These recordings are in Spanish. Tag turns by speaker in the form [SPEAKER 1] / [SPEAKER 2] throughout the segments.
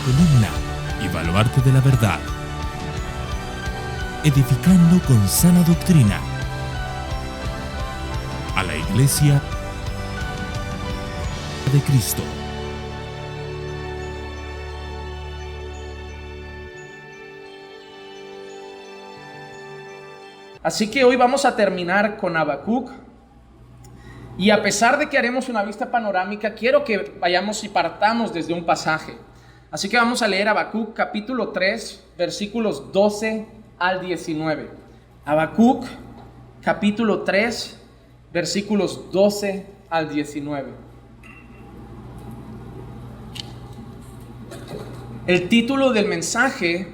[SPEAKER 1] columna y baluarte de la verdad, edificando con sana doctrina a la Iglesia de Cristo.
[SPEAKER 2] Así que hoy vamos a terminar con Habacuc. Y a pesar de que haremos una vista panorámica, quiero que vayamos y partamos desde un pasaje. Así que vamos a leer Habacuc capítulo 3, versículos 12 al 19. Habacuc capítulo 3, versículos 12 al 19. El título del mensaje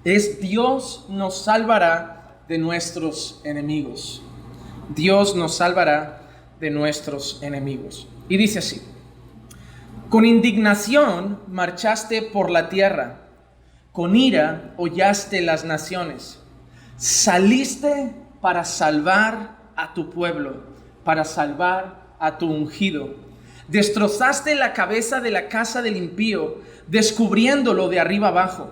[SPEAKER 2] es Dios nos salvará de nuestros enemigos. Dios nos salvará de nuestros enemigos. Y dice así: con indignación marchaste por la tierra, con ira hollaste las naciones. Saliste para salvar a tu pueblo, para salvar a tu ungido. Destrozaste la cabeza de la casa del impío, descubriéndolo de arriba abajo.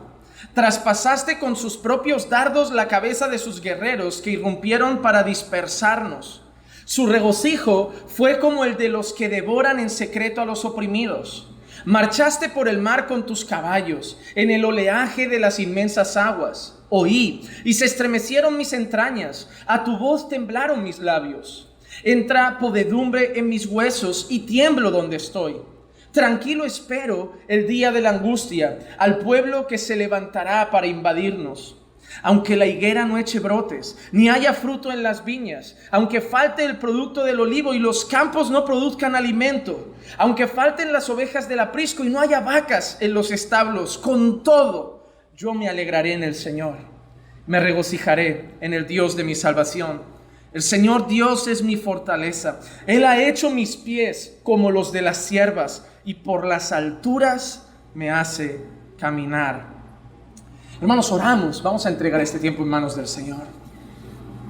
[SPEAKER 2] Traspasaste con sus propios dardos la cabeza de sus guerreros que irrumpieron para dispersarnos. Su regocijo fue como el de los que devoran en secreto a los oprimidos. Marchaste por el mar con tus caballos, en el oleaje de las inmensas aguas. Oí, y se estremecieron mis entrañas, a tu voz temblaron mis labios. Entra podedumbre en mis huesos y tiemblo donde estoy. Tranquilo espero el día de la angustia, al pueblo que se levantará para invadirnos. Aunque la higuera no eche brotes, ni haya fruto en las viñas, aunque falte el producto del olivo y los campos no produzcan alimento, aunque falten las ovejas del aprisco y no haya vacas en los establos, con todo yo me alegraré en el Señor, me regocijaré en el Dios de mi salvación. El Señor Dios es mi fortaleza. Él ha hecho mis pies como los de las ciervas y por las alturas me hace caminar. Hermanos, oramos. Vamos a entregar este tiempo en manos del Señor.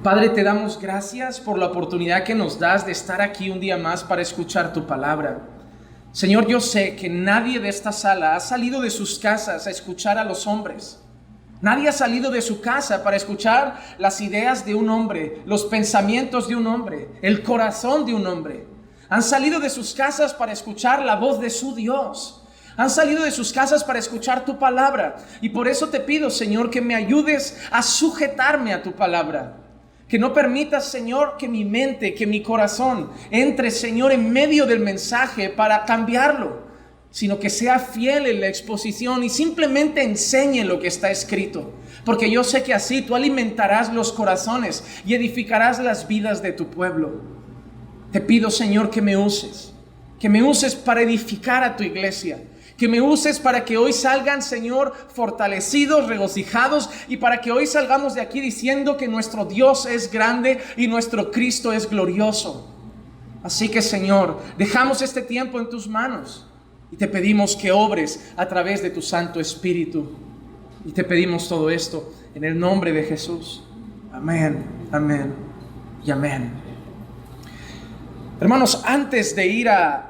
[SPEAKER 2] Padre, te damos gracias por la oportunidad que nos das de estar aquí un día más para escuchar tu palabra. Señor, yo sé que nadie de esta sala ha salido de sus casas a escuchar a los hombres. Nadie ha salido de su casa para escuchar las ideas de un hombre, los pensamientos de un hombre, el corazón de un hombre. Han salido de sus casas para escuchar la voz de su Dios. Han salido de sus casas para escuchar tu palabra. Y por eso te pido, Señor, que me ayudes a sujetarme a tu palabra. Que no permitas, Señor, que mi mente, que mi corazón entre, Señor, en medio del mensaje para cambiarlo, sino que sea fiel en la exposición y simplemente enseñe lo que está escrito. Porque yo sé que así tú alimentarás los corazones y edificarás las vidas de tu pueblo. Te pido, Señor, que me uses para edificar a tu iglesia. Que me uses para que hoy salgan, Señor, fortalecidos, regocijados, y para que hoy salgamos de aquí diciendo que nuestro Dios es grande y nuestro Cristo es glorioso. Así que, Señor, dejamos este tiempo en tus manos y te pedimos que obres a través de tu Santo Espíritu. Y te pedimos todo esto en el nombre de Jesús. Amén, amén y amén. Hermanos, antes de ir a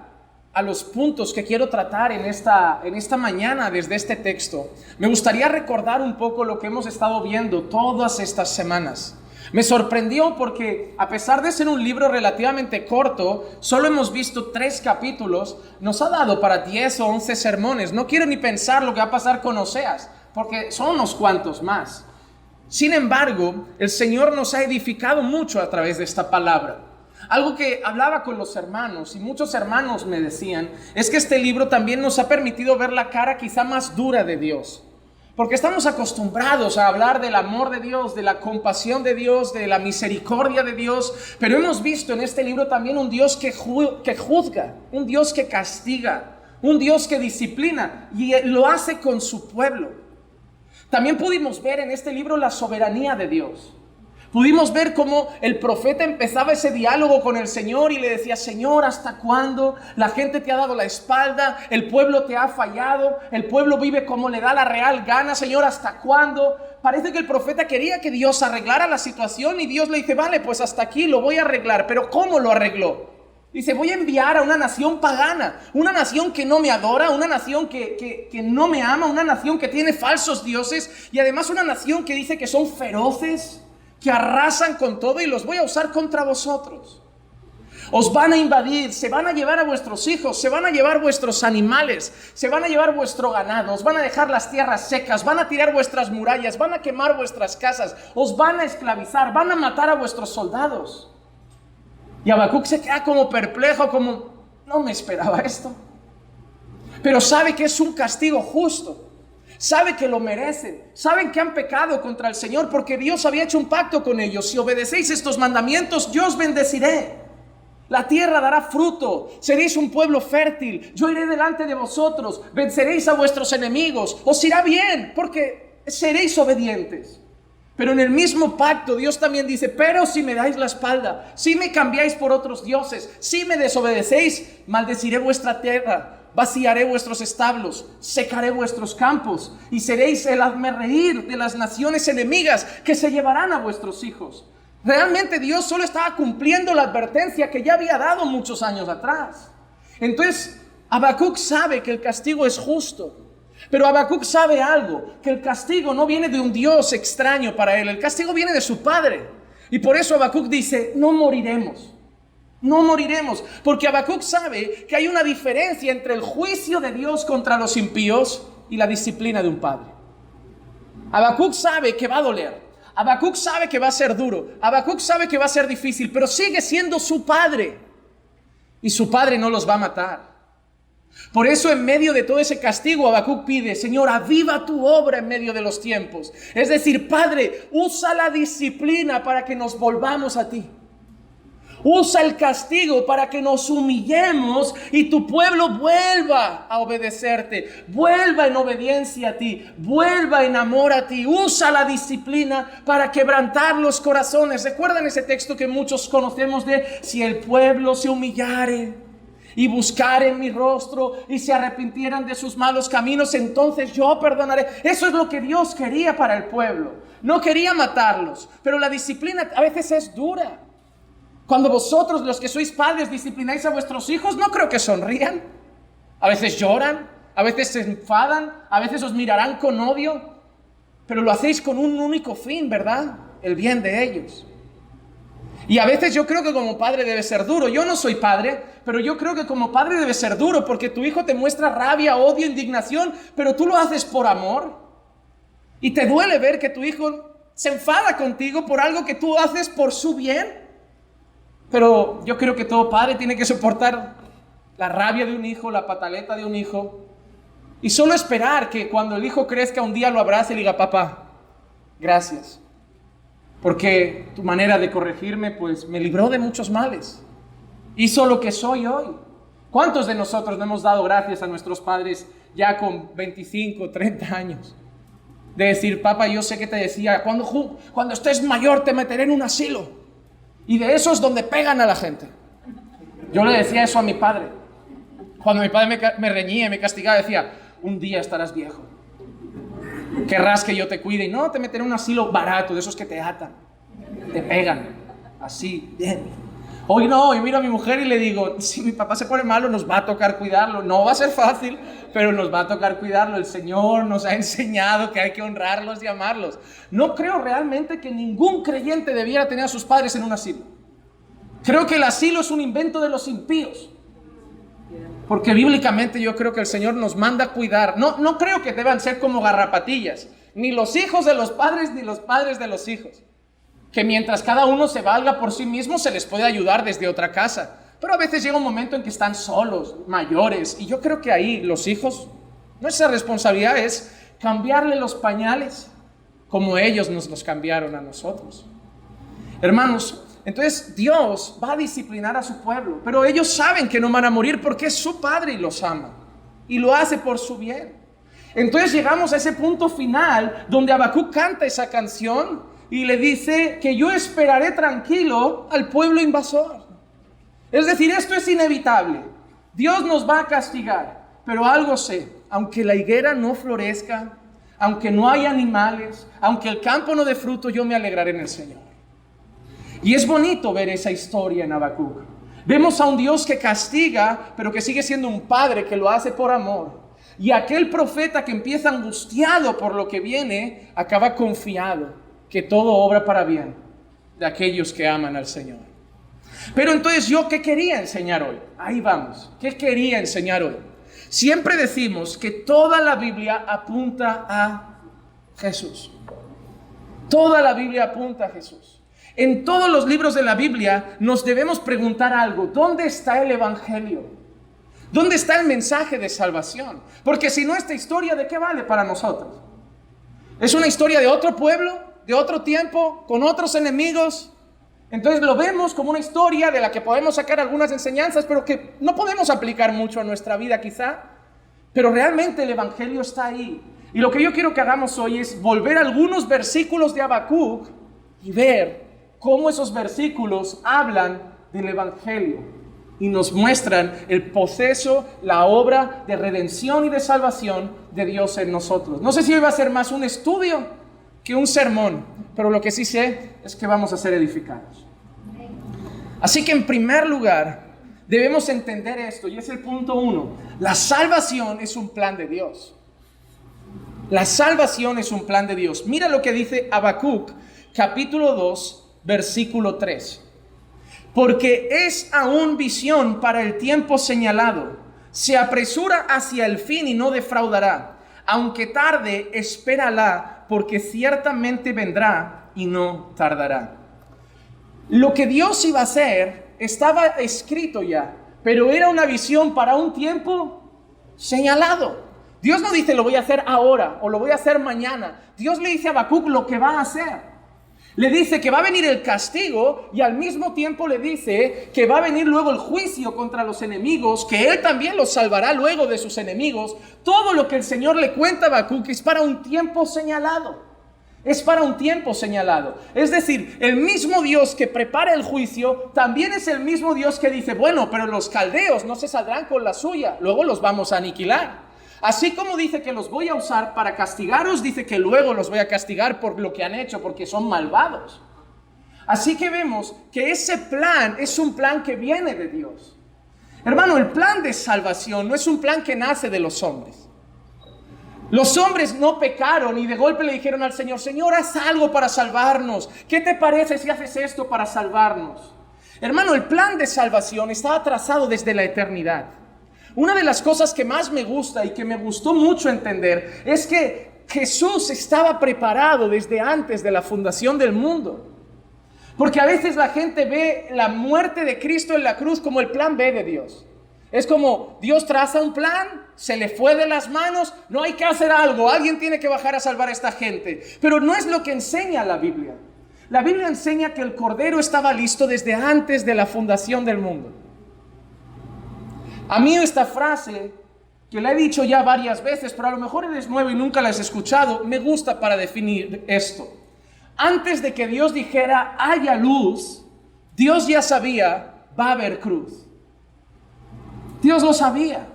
[SPEAKER 2] los puntos que quiero tratar en esta mañana desde este texto, me gustaría recordar un poco lo que hemos estado viendo todas estas semanas. Me sorprendió porque, a pesar de ser un libro relativamente corto, solo hemos visto 3 capítulos, nos ha dado para 10 o 11 sermones. No quiero ni pensar lo que va a pasar con Oseas, porque son unos cuantos más. Sin embargo, el Señor nos ha edificado mucho a través de esta palabra. Algo que hablaba con los hermanos y muchos hermanos me decían es que este libro también nos ha permitido ver la cara quizá más dura de Dios. Porque estamos acostumbrados a hablar del amor de Dios, de la compasión de Dios, de la misericordia de Dios, pero hemos visto en este libro también un Dios que juzga, un Dios que castiga, un Dios que disciplina y lo hace con su pueblo. También pudimos ver en este libro la soberanía de Dios. Pudimos ver cómo el profeta empezaba ese diálogo con el Señor y le decía: Señor, ¿hasta cuándo? La gente te ha dado la espalda, el pueblo te ha fallado, el pueblo vive como le da la real gana. Señor, ¿hasta cuándo? Parece que el profeta quería que Dios arreglara la situación y Dios le dice: vale, pues hasta aquí lo voy a arreglar. Pero ¿cómo lo arregló? Dice, voy a enviar a una nación pagana, una nación que no me adora, una nación que no me ama, una nación que tiene falsos dioses y además una nación que dice que son feroces, que arrasan con todo y los voy a usar contra vosotros. Os van a invadir, se van a llevar a vuestros hijos, se van a llevar vuestros animales, se van a llevar vuestro ganado, os van a dejar las tierras secas, van a tirar vuestras murallas, van a quemar vuestras casas, os van a esclavizar, van a matar a vuestros soldados. Y Habacuc se queda como perplejo, como, no me esperaba esto. Pero sabe que es un castigo justo. Sabe que lo merecen. Saben que han pecado contra el Señor porque Dios había hecho un pacto con ellos. Si obedecéis estos mandamientos, yo os bendeciré. La tierra dará fruto. Seréis un pueblo fértil. Yo iré delante de vosotros. Venceréis a vuestros enemigos. Os irá bien porque seréis obedientes. Pero en el mismo pacto Dios también dice, pero si me dais la espalda, si me cambiáis por otros dioses, si me desobedecéis, maldeciré vuestra tierra, vaciaré vuestros establos, secaré vuestros campos y seréis el hazmerreír de las naciones enemigas que se llevarán a vuestros hijos. Realmente Dios solo estaba cumpliendo la advertencia que ya había dado muchos años atrás. Entonces Habacuc sabe que el castigo es justo. Pero Habacuc sabe algo, que el castigo no viene de un Dios extraño para él, el castigo viene de su Padre. Y por eso Habacuc dice, no moriremos, porque Habacuc sabe que hay una diferencia entre el juicio de Dios contra los impíos y la disciplina de un padre. Habacuc sabe que va a doler, Habacuc sabe que va a ser duro, Habacuc sabe que va a ser difícil, pero sigue siendo su Padre. Y su Padre no los va a matar. Por eso en medio de todo ese castigo Habacuc pide, Señor, aviva tu obra en medio de los tiempos. Es decir, Padre, usa la disciplina para que nos volvamos a ti. Usa el castigo para que nos humillemos y tu pueblo vuelva a obedecerte, vuelva en obediencia a ti, vuelva en amor a ti. Usa la disciplina para quebrantar los corazones. ¿Recuerdan ese texto que muchos conocemos de si el pueblo se humillare y buscaren mi rostro y se arrepintieran de sus malos caminos, entonces yo perdonaré? Eso es lo que Dios quería para el pueblo. No quería matarlos, pero la disciplina a veces es dura. Cuando vosotros, los que sois padres, disciplináis a vuestros hijos, no creo que sonrían. A veces lloran, a veces se enfadan, a veces os mirarán con odio, pero lo hacéis con un único fin, ¿verdad? El bien de ellos. Y a veces yo creo que como padre debe ser duro. Yo no soy padre, pero yo creo que como padre debe ser duro, porque tu hijo te muestra rabia, odio, indignación, pero tú lo haces por amor. Y te duele ver que tu hijo se enfada contigo por algo que tú haces por su bien. Pero yo creo que todo padre tiene que soportar la rabia de un hijo, la pataleta de un hijo, y solo esperar que cuando el hijo crezca un día lo abrace y le diga, papá, gracias. Porque tu manera de corregirme, pues, me libró de muchos males. Hizo lo que soy hoy. ¿Cuántos de nosotros no hemos dado gracias a nuestros padres ya con 25, 30 años? De decir, papá, yo sé que te decía, cuando estés mayor te meteré en un asilo. Y de esos donde pegan a la gente. Yo le decía eso a mi padre. Cuando mi padre me reñía y me castigaba, decía, un día estarás viejo. Querrás que yo te cuide y no, te meteré en un asilo barato, de esos que te atan, te pegan, así, bien. Hoy no, yo miro a mi mujer y le digo, si mi papá se pone malo nos va a tocar cuidarlo, no va a ser fácil, pero nos va a tocar cuidarlo. El Señor nos ha enseñado que hay que honrarlos y amarlos. No creo realmente que ningún creyente debiera tener a sus padres en un asilo. Creo que el asilo es un invento de los impíos. Porque bíblicamente yo creo que el Señor nos manda a cuidar. No creo que deban ser como garrapatillas, ni los hijos de los padres, ni los padres de los hijos. Que mientras cada uno se valga por sí mismo, se les puede ayudar desde otra casa. Pero a veces llega un momento en que están solos, mayores, y yo creo que ahí los hijos, nuestra responsabilidad es cambiarle los pañales, como ellos nos los cambiaron a nosotros. Hermanos, entonces Dios va a disciplinar a su pueblo, pero ellos saben que no van a morir porque es su Padre y los ama y lo hace por su bien. Entonces llegamos a ese punto final donde Habacuc canta esa canción y le dice que yo esperaré tranquilo al pueblo invasor. Es decir, esto es inevitable. Dios nos va a castigar, pero algo sé, aunque la higuera no florezca, aunque no haya animales, aunque el campo no dé fruto, yo me alegraré en el Señor. Y es bonito ver esa historia en Habacuc. Vemos a un Dios que castiga, pero que sigue siendo un padre que lo hace por amor. Y aquel profeta que empieza angustiado por lo que viene, acaba confiado que todo obra para bien de aquellos que aman al Señor. Pero entonces, ¿yo qué quería enseñar hoy? Ahí vamos. ¿Qué quería enseñar hoy? Siempre decimos que toda la Biblia apunta a Jesús. Toda la Biblia apunta a Jesús. En todos los libros de la Biblia nos debemos preguntar algo. ¿Dónde está el Evangelio? ¿Dónde está el mensaje de salvación? Porque si no, esta historia, ¿de qué vale para nosotros? Es una historia de otro pueblo, de otro tiempo, con otros enemigos. Entonces lo vemos como una historia de la que podemos sacar algunas enseñanzas, pero que no podemos aplicar mucho a nuestra vida quizá. Pero realmente el Evangelio está ahí. Y lo que yo quiero que hagamos hoy es volver a algunos versículos de Habacuc y ver cómo esos versículos hablan del Evangelio y nos muestran el proceso, la obra de redención y de salvación de Dios en nosotros. No sé si hoy va a ser más un estudio que un sermón, pero lo que sí sé es que vamos a ser edificados. Así que en primer lugar debemos entender esto, y es el punto 1. La salvación es un plan de Dios. La salvación es un plan de Dios. Mira lo que dice Habacuc, capítulo 2, versículo 3. Porque es aún visión para el tiempo señalado. Se apresura hacia el fin y no defraudará. Aunque tarde, espérala, porque ciertamente vendrá y no tardará. Lo que Dios iba a hacer estaba escrito ya, pero era una visión para un tiempo señalado. Dios no dice lo voy a hacer ahora o lo voy a hacer mañana. Dios le dice a Habacuc lo que va a hacer. Le dice que va a venir el castigo y al mismo tiempo le dice que va a venir luego el juicio contra los enemigos, que Él también los salvará luego de sus enemigos. Todo lo que el Señor le cuenta a Habacuc es para un tiempo señalado. Es para un tiempo señalado. Es decir, el mismo Dios que prepara el juicio también es el mismo Dios que dice, bueno, pero los caldeos no se saldrán con la suya, luego los vamos a aniquilar. Así como dice que los voy a usar para castigaros, dice que luego los voy a castigar por lo que han hecho, porque son malvados. Así que vemos que ese plan es un plan que viene de Dios. Hermano, el plan de salvación no es un plan que nace de los hombres. Los hombres no pecaron y de golpe le dijeron al Señor, Señor, haz algo para salvarnos. ¿Qué te parece si haces esto para salvarnos? Hermano, el plan de salvación estaba trazado desde la eternidad. Una de las cosas que más me gusta y que me gustó mucho entender es que Jesús estaba preparado desde antes de la fundación del mundo. Porque a veces la gente ve la muerte de Cristo en la cruz como el plan B de Dios. Es como Dios traza un plan, se le fue de las manos, no hay que hacer algo, alguien tiene que bajar a salvar a esta gente. Pero no es lo que enseña la Biblia. La Biblia enseña que el Cordero estaba listo desde antes de la fundación del mundo. A mí esta frase, que la he dicho ya varias veces, pero a lo mejor eres nuevo y nunca la has escuchado, me gusta para definir esto. Antes de que Dios dijera, haya luz, Dios ya sabía, va a haber cruz. Dios lo sabía.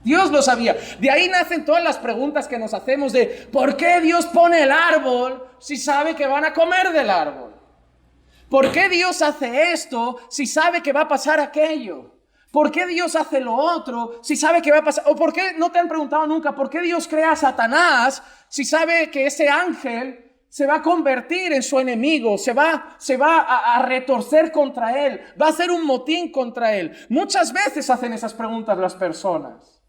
[SPEAKER 2] Dios lo sabía. De ahí nacen todas las preguntas que nos hacemos de, ¿por qué Dios pone el árbol si sabe que van a comer del árbol? ¿Por qué Dios hace esto si sabe que va a pasar aquello? ¿Por qué Dios hace lo otro si sabe que va a pasar? ¿O por qué no te han preguntado nunca por qué Dios crea a Satanás si sabe que ese ángel se va a convertir en su enemigo, se va a retorcer contra él, va a hacer un motín contra él? Muchas veces hacen esas preguntas las personas,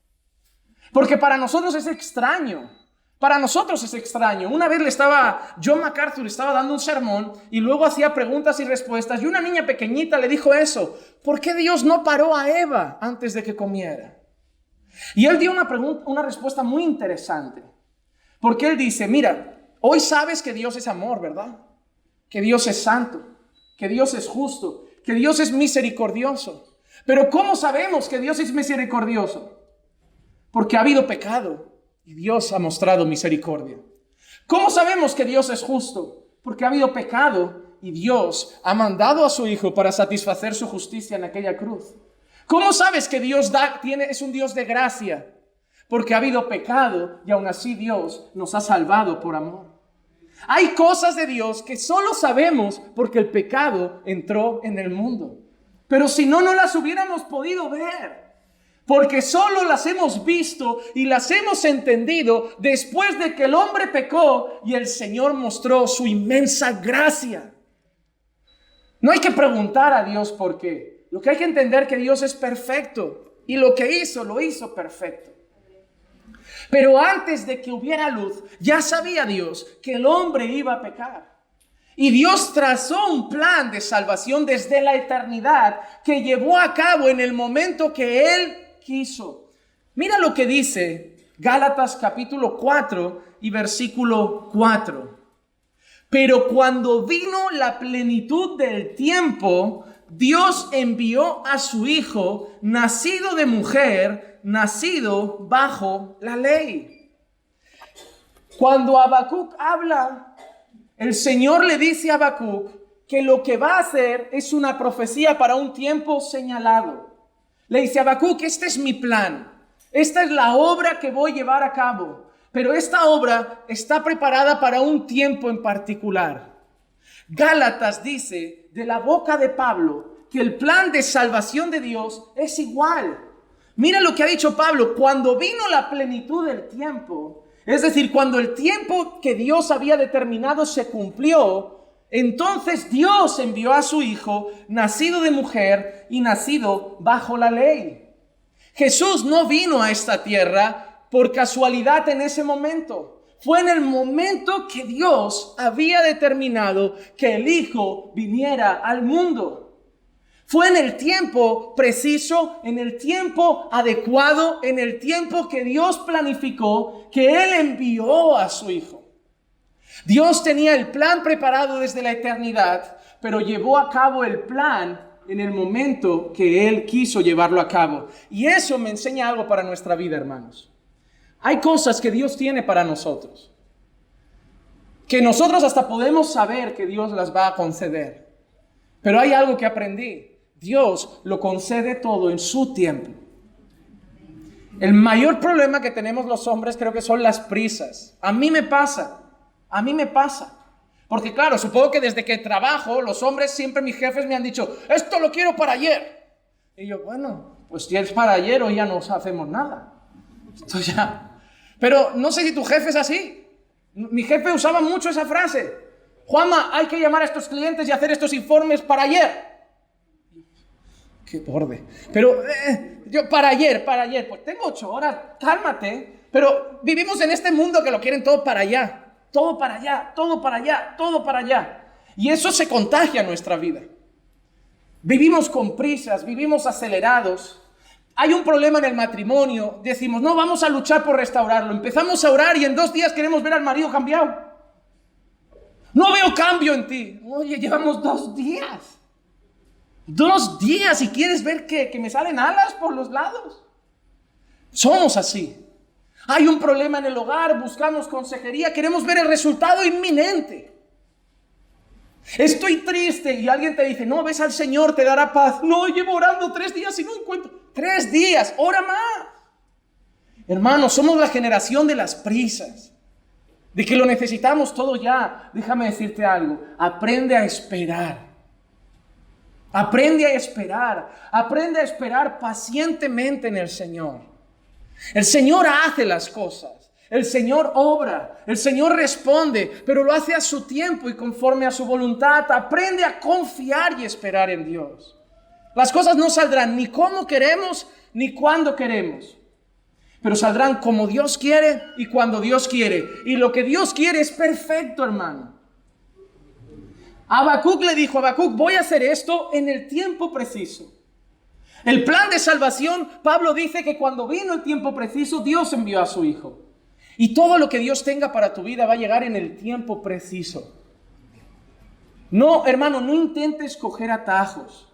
[SPEAKER 2] porque para nosotros es extraño. Para nosotros es extraño. Una vez John MacArthur estaba dando un sermón y luego hacía preguntas y respuestas y una niña pequeñita le dijo eso. ¿Por qué Dios no paró a Eva antes de que comiera? Y él dio una respuesta muy interesante. Porque él dice, mira, hoy sabes que Dios es amor, ¿verdad? Que Dios es santo, que Dios es justo, que Dios es misericordioso. Pero ¿cómo sabemos que Dios es misericordioso? Porque ha habido pecado. Y Dios ha mostrado misericordia. ¿Cómo sabemos que Dios es justo? Porque ha habido pecado y Dios ha mandado a su Hijo para satisfacer su justicia en aquella cruz. ¿Cómo sabes que Dios es un Dios de gracia? Porque ha habido pecado y aún así Dios nos ha salvado por amor. Hay cosas de Dios que solo sabemos porque el pecado entró en el mundo. Pero si no, no las hubiéramos podido ver. Porque solo las hemos visto y las hemos entendido después de que el hombre pecó y el Señor mostró su inmensa gracia. No hay que preguntar a Dios por qué. Lo que hay que entender es que Dios es perfecto y lo que hizo, lo hizo perfecto. Pero antes de que hubiera luz, ya sabía Dios que el hombre iba a pecar. Y Dios trazó un plan de salvación desde la eternidad que llevó a cabo en el momento que Él quiso. Mira lo que dice Gálatas capítulo 4 y versículo 4. Pero cuando vino la plenitud del tiempo, Dios envió a su Hijo, nacido de mujer, nacido bajo la ley. Cuando Habacuc habla, el Señor le dice a Habacuc que lo que va a hacer es una profecía para un tiempo señalado. Le dice a Habacuc, este es mi plan, esta es la obra que voy a llevar a cabo, pero esta obra está preparada para un tiempo en particular. Gálatas dice de la boca de Pablo que el plan de salvación de Dios es igual. Mira lo que ha dicho Pablo, cuando vino la plenitud del tiempo, es decir, cuando el tiempo que Dios había determinado se cumplió, entonces Dios envió a su Hijo, nacido de mujer y nacido bajo la ley. Jesús no vino a esta tierra por casualidad en ese momento. Fue en el momento que Dios había determinado que el Hijo viniera al mundo. Fue en el tiempo preciso, en el tiempo adecuado, en el tiempo que Dios planificó, que Él envió a su Hijo. Dios tenía el plan preparado desde la eternidad, pero llevó a cabo el plan en el momento que Él quiso llevarlo a cabo. Y eso me enseña algo para nuestra vida, hermanos. Hay cosas que Dios tiene para nosotros, que nosotros hasta podemos saber que Dios las va a conceder. Pero hay algo que aprendí. Dios lo concede todo en su tiempo. El mayor problema que tenemos los hombres creo que son las prisas. A mí me pasa. Porque claro, supongo que desde que trabajo, los hombres siempre, mis jefes me han dicho, esto lo quiero para ayer. Y yo, bueno, pues si es para ayer hoy ya no hacemos nada. Esto ya. Pero no sé si tu jefe es así. Mi jefe usaba mucho esa frase. Juanma, hay que llamar a estos clientes y hacer estos informes para ayer. Qué borde. Pero yo para ayer, pues tengo 8 horas, cálmate. Pero vivimos en este mundo que lo quieren todo para allá. Todo para allá, todo para allá, todo para allá. Y eso se contagia en nuestra vida. Vivimos con prisas, vivimos acelerados. Hay un problema en el matrimonio. Decimos, no, vamos a luchar por restaurarlo. Empezamos a orar y en 2 días queremos ver al marido cambiado. No veo cambio en ti. Oye, llevamos 2 días. 2 días y quieres ver que me salen alas por los lados. Somos así. Hay un problema en el hogar, buscamos consejería, queremos ver el resultado inminente. Estoy triste y alguien te dice, no, ves al Señor, te dará paz. No, llevo orando 3 días y no encuentro. 3 días, ora más. Hermanos, somos la generación de las prisas, de que lo necesitamos todo ya. Déjame decirte algo, aprende a esperar. Aprende a esperar pacientemente en el Señor. El Señor hace las cosas, el Señor obra, el Señor responde, pero lo hace a su tiempo y conforme a su voluntad. Aprende a confiar y esperar en Dios. Las cosas no saldrán ni como queremos ni cuando queremos, pero saldrán como Dios quiere y cuando Dios quiere. Y lo que Dios quiere es perfecto, hermano. Habacuc le dijo, Habacuc, voy a hacer esto en el tiempo preciso. El plan de salvación, Pablo dice que cuando vino el tiempo preciso, Dios envió a su Hijo. Y todo lo que Dios tenga para tu vida va a llegar en el tiempo preciso. No, hermano, no intentes coger atajos.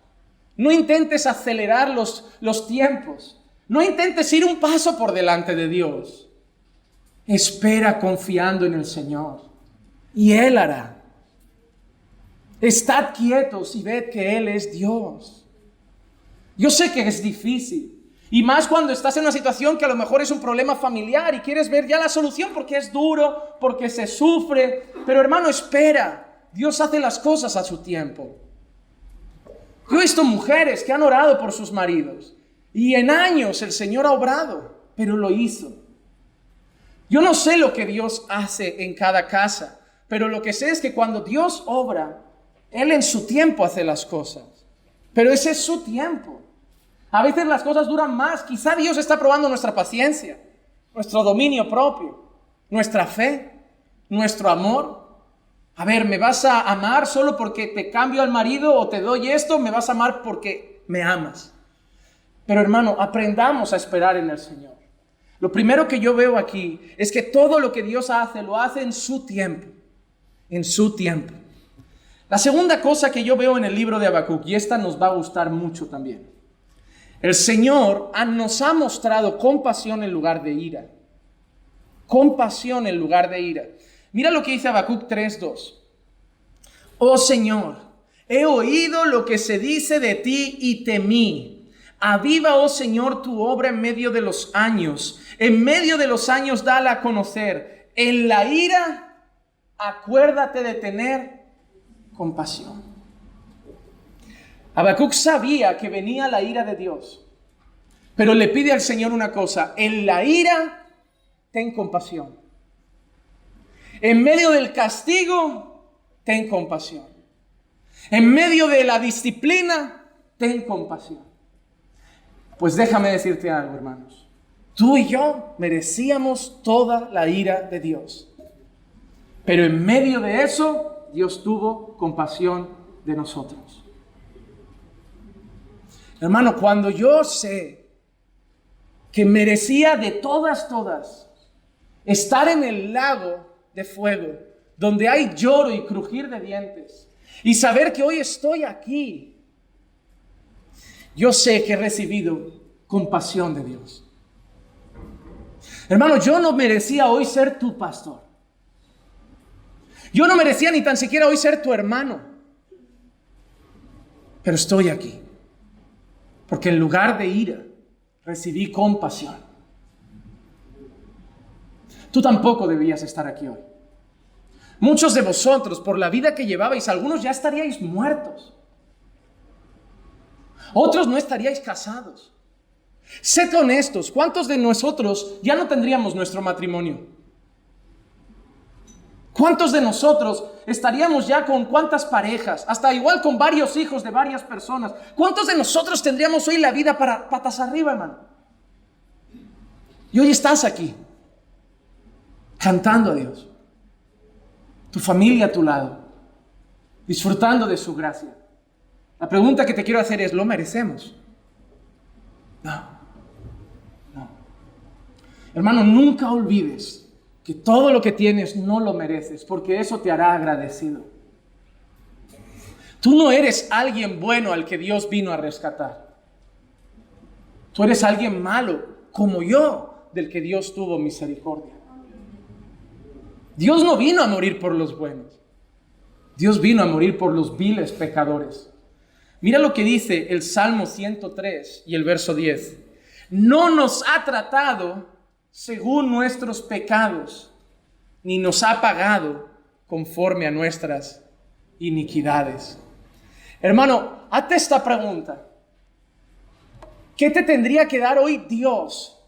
[SPEAKER 2] No intentes acelerar los tiempos. No intentes ir un paso por delante de Dios. Espera confiando en el Señor. Y Él hará. Estad quietos y ved que Él es Dios. Yo sé que es difícil. Y más cuando estás en una situación que a lo mejor es un problema familiar y quieres ver ya la solución porque es duro, porque se sufre. Pero hermano, espera. Dios hace las cosas a su tiempo. Yo he visto mujeres que han orado por sus maridos y en años el Señor ha obrado, pero lo hizo. Yo no sé lo que Dios hace en cada casa, pero lo que sé es que cuando Dios obra, Él en su tiempo hace las cosas. Pero ese es su tiempo. A veces las cosas duran más. Quizá Dios está probando nuestra paciencia, nuestro dominio propio, nuestra fe, nuestro amor. A ver, ¿me vas a amar solo porque te cambio al marido o te doy esto? ¿Me vas a amar porque me amas? Pero hermano, aprendamos a esperar en el Señor. Lo primero que yo veo aquí es que todo lo que Dios hace, lo hace en su tiempo. En su tiempo. La segunda cosa que yo veo en el libro de Habacuc, y esta nos va a gustar mucho también. El Señor nos ha mostrado compasión en lugar de ira. Compasión en lugar de ira. Mira lo que dice Habacuc 3:2. Oh Señor, he oído lo que se dice de ti y temí. Aviva, oh Señor, tu obra en medio de los años. En medio de los años dala a conocer. En la ira, acuérdate de tener compasión. Habacuc sabía que venía la ira de Dios, pero le pide al Señor una cosa: en la ira, ten compasión. En medio del castigo, ten compasión. En medio de la disciplina, ten compasión. Pues déjame decirte algo, hermanos. Tú y yo merecíamos toda la ira de Dios. Pero en medio de eso, Dios tuvo compasión de nosotros. Hermano, cuando yo sé que merecía de todas, estar en el lago de fuego, donde hay lloro y crujir de dientes, y saber que hoy estoy aquí, yo sé que he recibido compasión de Dios. Hermano, yo no merecía hoy ser tu pastor. Yo no merecía ni tan siquiera hoy ser tu hermano. Pero estoy aquí. Porque en lugar de ira, recibí compasión. Tú tampoco debías estar aquí hoy. Muchos de vosotros, por la vida que llevabais, algunos ya estaríais muertos. Otros no estaríais casados. Sed honestos, ¿cuántos de nosotros ya no tendríamos nuestro matrimonio? ¿Cuántos de nosotros estaríamos ya con cuántas parejas? Hasta igual con varios hijos de varias personas. ¿Cuántos de nosotros tendríamos hoy la vida para patas arriba, hermano? Y hoy estás aquí, cantando a Dios. Tu familia a tu lado, disfrutando de su gracia. La pregunta que te quiero hacer es, ¿lo merecemos? No. Hermano, nunca olvides que todo lo que tienes no lo mereces, porque eso te hará agradecido. Tú no eres alguien bueno al que Dios vino a rescatar. Tú eres alguien malo, como yo, del que Dios tuvo misericordia. Dios no vino a morir por los buenos. Dios vino a morir por los viles pecadores. Mira lo que dice el Salmo 103 y el verso 10. No nos ha tratado según nuestros pecados, ni nos ha pagado conforme a nuestras iniquidades. Hermano, hazte esta pregunta. ¿Qué te tendría que dar hoy Dios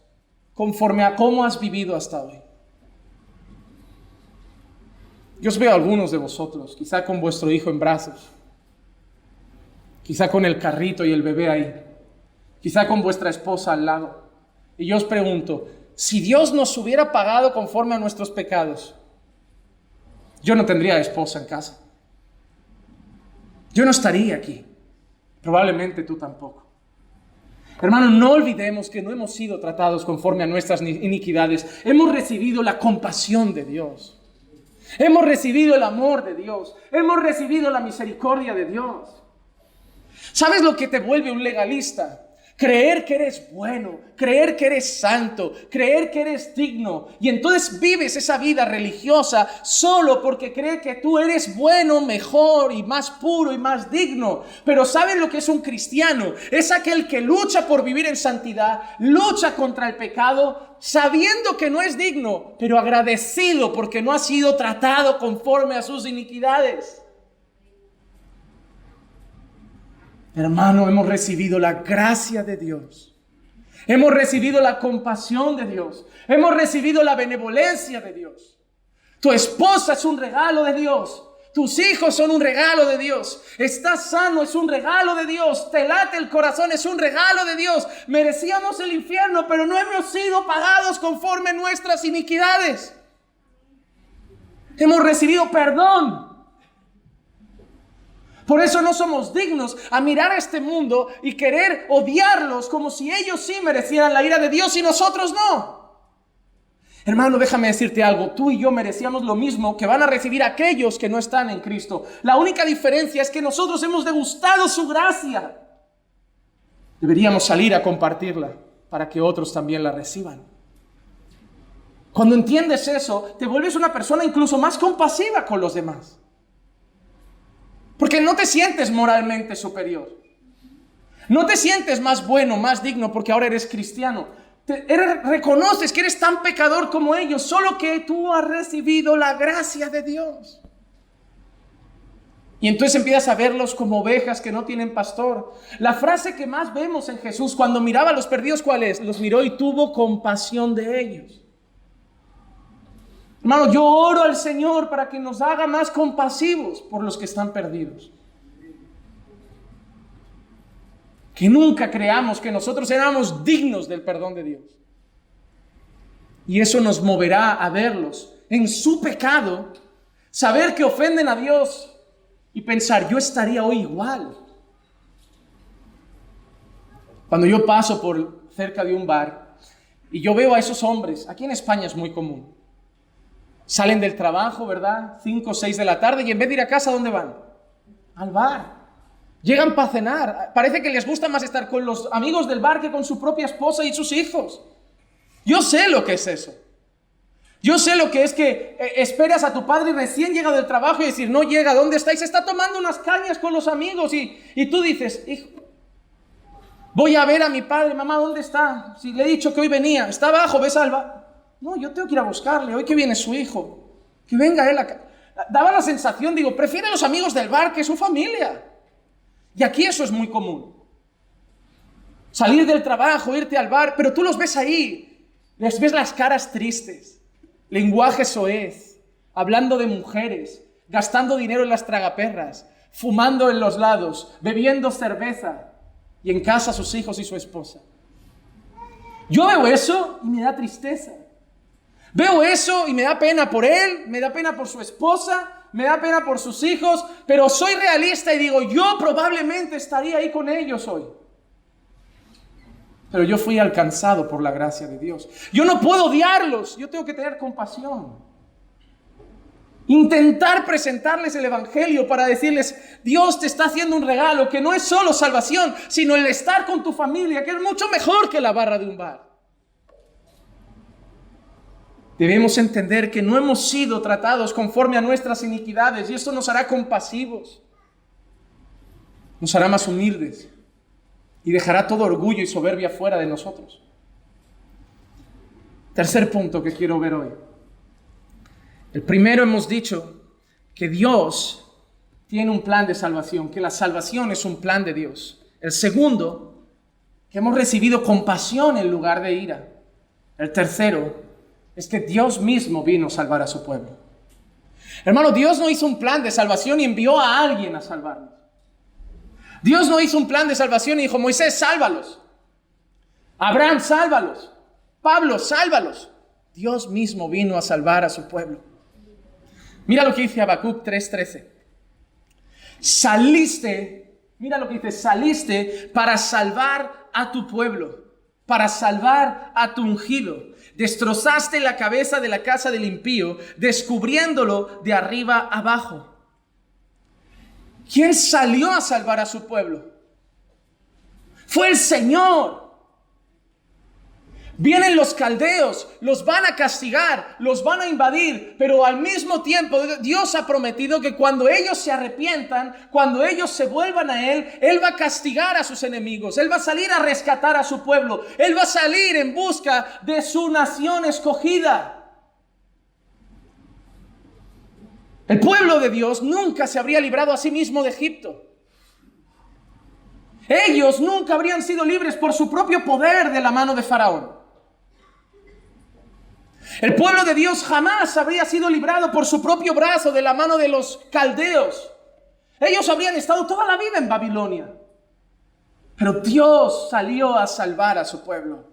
[SPEAKER 2] conforme a cómo has vivido hasta hoy? Yo os veo a algunos de vosotros, quizá con vuestro hijo en brazos, quizá con el carrito y el bebé ahí, quizá con vuestra esposa al lado. Y yo os pregunto, si Dios nos hubiera pagado conforme a nuestros pecados, yo no tendría esposa en casa. Yo no estaría aquí. Probablemente tú tampoco. Hermano, no olvidemos que no hemos sido tratados conforme a nuestras iniquidades. Hemos recibido la compasión de Dios. Hemos recibido el amor de Dios. Hemos recibido la misericordia de Dios. ¿Sabes lo que te vuelve un legalista? Creer que eres bueno, creer que eres santo, creer que eres digno. Y entonces vives esa vida religiosa solo porque cree que tú eres bueno, mejor y más puro y más digno. Pero ¿sabes lo que es un cristiano? Es aquel que lucha por vivir en santidad, lucha contra el pecado, sabiendo que no es digno, pero agradecido porque no ha sido tratado conforme a sus iniquidades. Hermano, hemos recibido la gracia de Dios. Hemos recibido la compasión de Dios. Hemos recibido la benevolencia de Dios. Tu esposa es un regalo de Dios. Tus hijos son un regalo de Dios. Estás sano, es un regalo de Dios. Te late el corazón, es un regalo de Dios. Merecíamos el infierno, pero no hemos sido pagados conforme nuestras iniquidades. Hemos recibido perdón. Por eso no somos dignos a mirar a este mundo y querer odiarlos como si ellos sí merecieran la ira de Dios y nosotros no. Hermano, déjame decirte algo. Tú y yo merecíamos lo mismo que van a recibir aquellos que no están en Cristo. La única diferencia es que nosotros hemos degustado su gracia. Deberíamos salir a compartirla para que otros también la reciban. Cuando entiendes eso, te vuelves una persona incluso más compasiva con los demás. Porque no te sientes moralmente superior. No te sientes más bueno, más digno porque ahora eres cristiano. Reconoces que eres tan pecador como ellos, solo que tú has recibido la gracia de Dios. Y entonces empiezas a verlos como ovejas que no tienen pastor. La frase que más vemos en Jesús cuando miraba a los perdidos, ¿cuál es? Los miró y tuvo compasión de ellos. Hermano, yo oro al Señor para que nos haga más compasivos por los que están perdidos. Que nunca creamos que nosotros éramos dignos del perdón de Dios. Y eso nos moverá a verlos en su pecado, saber que ofenden a Dios y pensar, yo estaría hoy igual. Cuando yo paso por cerca de un bar y yo veo a esos hombres, aquí en España es muy común, salen del trabajo, ¿verdad? 5 o 6 de la tarde y en vez de ir a casa, ¿a dónde van? Al bar. Llegan para cenar. Parece que les gusta más estar con los amigos del bar que con su propia esposa y sus hijos. Yo sé lo que es eso. Yo sé lo que es que esperas a tu padre recién llegado del trabajo y decir, no llega, ¿dónde está? Y se está tomando unas cañas con los amigos y tú dices, hijo, voy a ver a mi padre, mamá, ¿dónde está? Si le he dicho que hoy venía, está abajo, ves al bar. No, yo tengo que ir a buscarle, hoy que viene su hijo, que venga él acá. Daba la sensación, digo, prefiere a los amigos del bar que su familia. Y aquí eso es muy común. Salir del trabajo, irte al bar, pero tú los ves ahí, les ves las caras tristes, lenguaje soez, hablando de mujeres, gastando dinero en las tragaperras, fumando en los lados, bebiendo cerveza y en casa sus hijos y su esposa. Yo veo eso y me da tristeza. Veo eso y me da pena por él, me da pena por su esposa, me da pena por sus hijos, pero soy realista y digo, yo probablemente estaría ahí con ellos hoy. Pero yo fui alcanzado por la gracia de Dios. Yo no puedo odiarlos, yo tengo que tener compasión. Intentar presentarles el evangelio para decirles, Dios te está haciendo un regalo que no es solo salvación, sino el estar con tu familia, que es mucho mejor que la barra de un bar. Debemos entender que no hemos sido tratados conforme a nuestras iniquidades y esto nos hará compasivos, nos hará más humildes y dejará todo orgullo y soberbia fuera de nosotros. Tercer punto que quiero ver hoy. El primero hemos dicho que Dios tiene un plan de salvación, que la salvación es un plan de Dios. El segundo, que hemos recibido compasión en lugar de ira. El tercero, es que Dios mismo vino a salvar a su pueblo. Hermano, Dios no hizo un plan de salvación y envió a alguien a salvarnos. Dios no hizo un plan de salvación y dijo, Moisés, sálvalos. Abraham, sálvalos. Pablo, sálvalos. Dios mismo vino a salvar a su pueblo. Mira lo que dice Habacuc 3:13. Mira lo que dice, saliste para salvar a tu pueblo, para salvar a tu ungido. Destrozaste la cabeza de la casa del impío, descubriéndolo de arriba abajo. ¿Quién salió a salvar a su pueblo? Fue el Señor. Vienen los caldeos, los van a castigar, los van a invadir, pero al mismo tiempo Dios ha prometido que cuando ellos se arrepientan, cuando ellos se vuelvan a Él va a castigar a sus enemigos, Él va a salir a rescatar a su pueblo, Él va a salir en busca de su nación escogida. El pueblo de Dios nunca se habría librado a sí mismo de Egipto. Ellos nunca habrían sido libres por su propio poder de la mano de Faraón. El pueblo de Dios jamás habría sido librado por su propio brazo de la mano de los caldeos. Ellos habrían estado toda la vida en Babilonia. Pero Dios salió a salvar a su pueblo.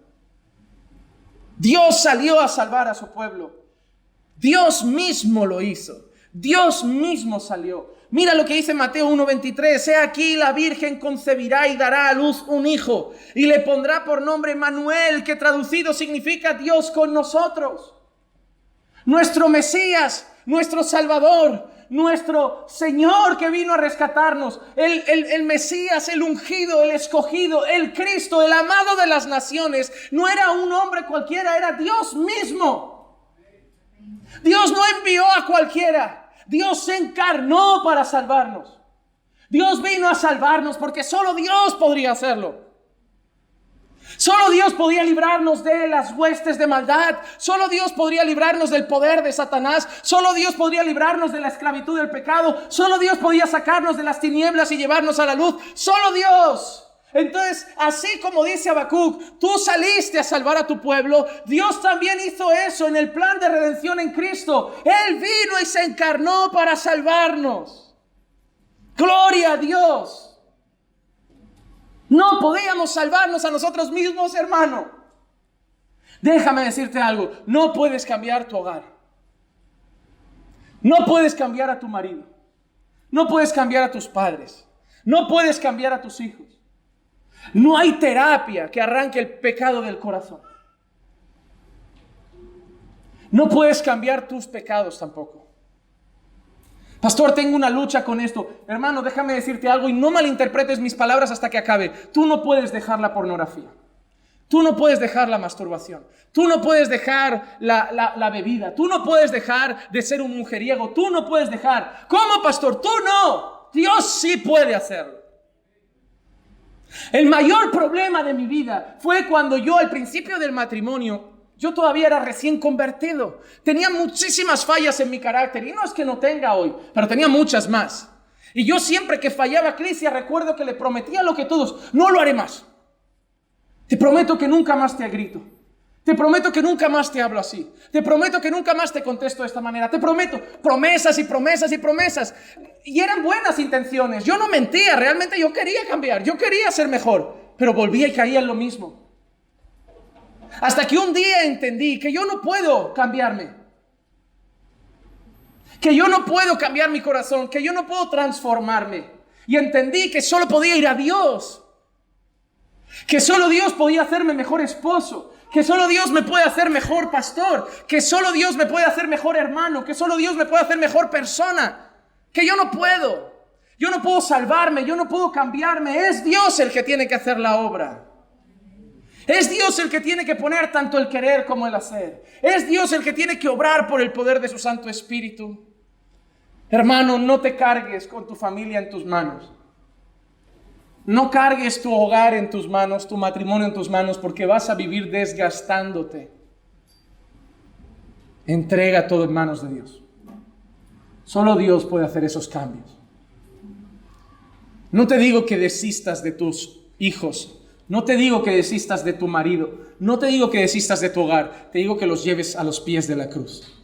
[SPEAKER 2] Dios salió a salvar a su pueblo. Dios mismo lo hizo. Dios mismo salió. Mira lo que dice Mateo 1:23. He aquí la Virgen concebirá y dará a luz un hijo, y le pondrá por nombre Manuel, que traducido significa Dios con nosotros. Nuestro Mesías, nuestro Salvador, nuestro Señor que vino a rescatarnos, el Mesías, el ungido, el escogido, el Cristo, el amado de las naciones, no era un hombre cualquiera, era Dios mismo. Dios no envió a cualquiera, Dios se encarnó para salvarnos. Dios vino a salvarnos porque solo Dios podría hacerlo. Solo Dios podía librarnos de las huestes de maldad. Solo Dios podría librarnos del poder de Satanás. Solo Dios podría librarnos de la esclavitud del pecado. Solo Dios podía sacarnos de las tinieblas y llevarnos a la luz. Solo Dios. Entonces, así como dice Habacuc, tú saliste a salvar a tu pueblo, Dios también hizo eso en el plan de redención en Cristo. Él vino y se encarnó para salvarnos. Gloria a Dios. No podíamos salvarnos a nosotros mismos, hermano. Déjame decirte algo. No puedes cambiar tu hogar. No puedes cambiar a tu marido. No puedes cambiar a tus padres. No puedes cambiar a tus hijos. No hay terapia que arranque el pecado del corazón. No puedes cambiar tus pecados tampoco. Pastor, tengo una lucha con esto. Hermano, déjame decirte algo y no malinterpretes mis palabras hasta que acabe. Tú no puedes dejar la pornografía. Tú no puedes dejar la masturbación. Tú no puedes dejar la bebida. Tú no puedes dejar de ser un mujeriego. Tú no puedes dejar. ¿Cómo, pastor? Tú no. Dios sí puede hacerlo. El mayor problema de mi vida fue cuando yo al principio del matrimonio, yo todavía era recién convertido. Tenía muchísimas fallas en mi carácter. Y no es que no tenga hoy, pero tenía muchas más. Y yo siempre que fallaba a Crisia, recuerdo que le prometía lo que todos: no lo haré más. Te prometo que nunca más te grito. Te prometo que nunca más te hablo así. Te prometo que nunca más te contesto de esta manera. Te prometo. Promesas y promesas y promesas. Y eran buenas intenciones. Yo no mentía. Realmente yo quería cambiar. Yo quería ser mejor. Pero volvía y caía en lo mismo. Hasta que un día entendí que yo no puedo cambiarme. Que yo no puedo cambiar mi corazón. Que yo no puedo transformarme. Y entendí que solo podía ir a Dios. Que solo Dios podía hacerme mejor esposo. Que solo Dios me puede hacer mejor pastor. Que solo Dios me puede hacer mejor hermano. Que solo Dios me puede hacer mejor persona. Que yo no puedo. Yo no puedo salvarme. Yo no puedo cambiarme. Es Dios el que tiene que hacer la obra. Es Dios el que tiene que poner tanto el querer como el hacer. Es Dios el que tiene que obrar por el poder de su Santo Espíritu. Hermano, no te cargues con tu familia en tus manos. No cargues tu hogar en tus manos, tu matrimonio en tus manos, porque vas a vivir desgastándote. Entrega todo en manos de Dios. Solo Dios puede hacer esos cambios. No te digo que desistas de tus hijos. No te digo que desistas de tu marido. No te digo que desistas de tu hogar. Te digo que los lleves a los pies de la cruz.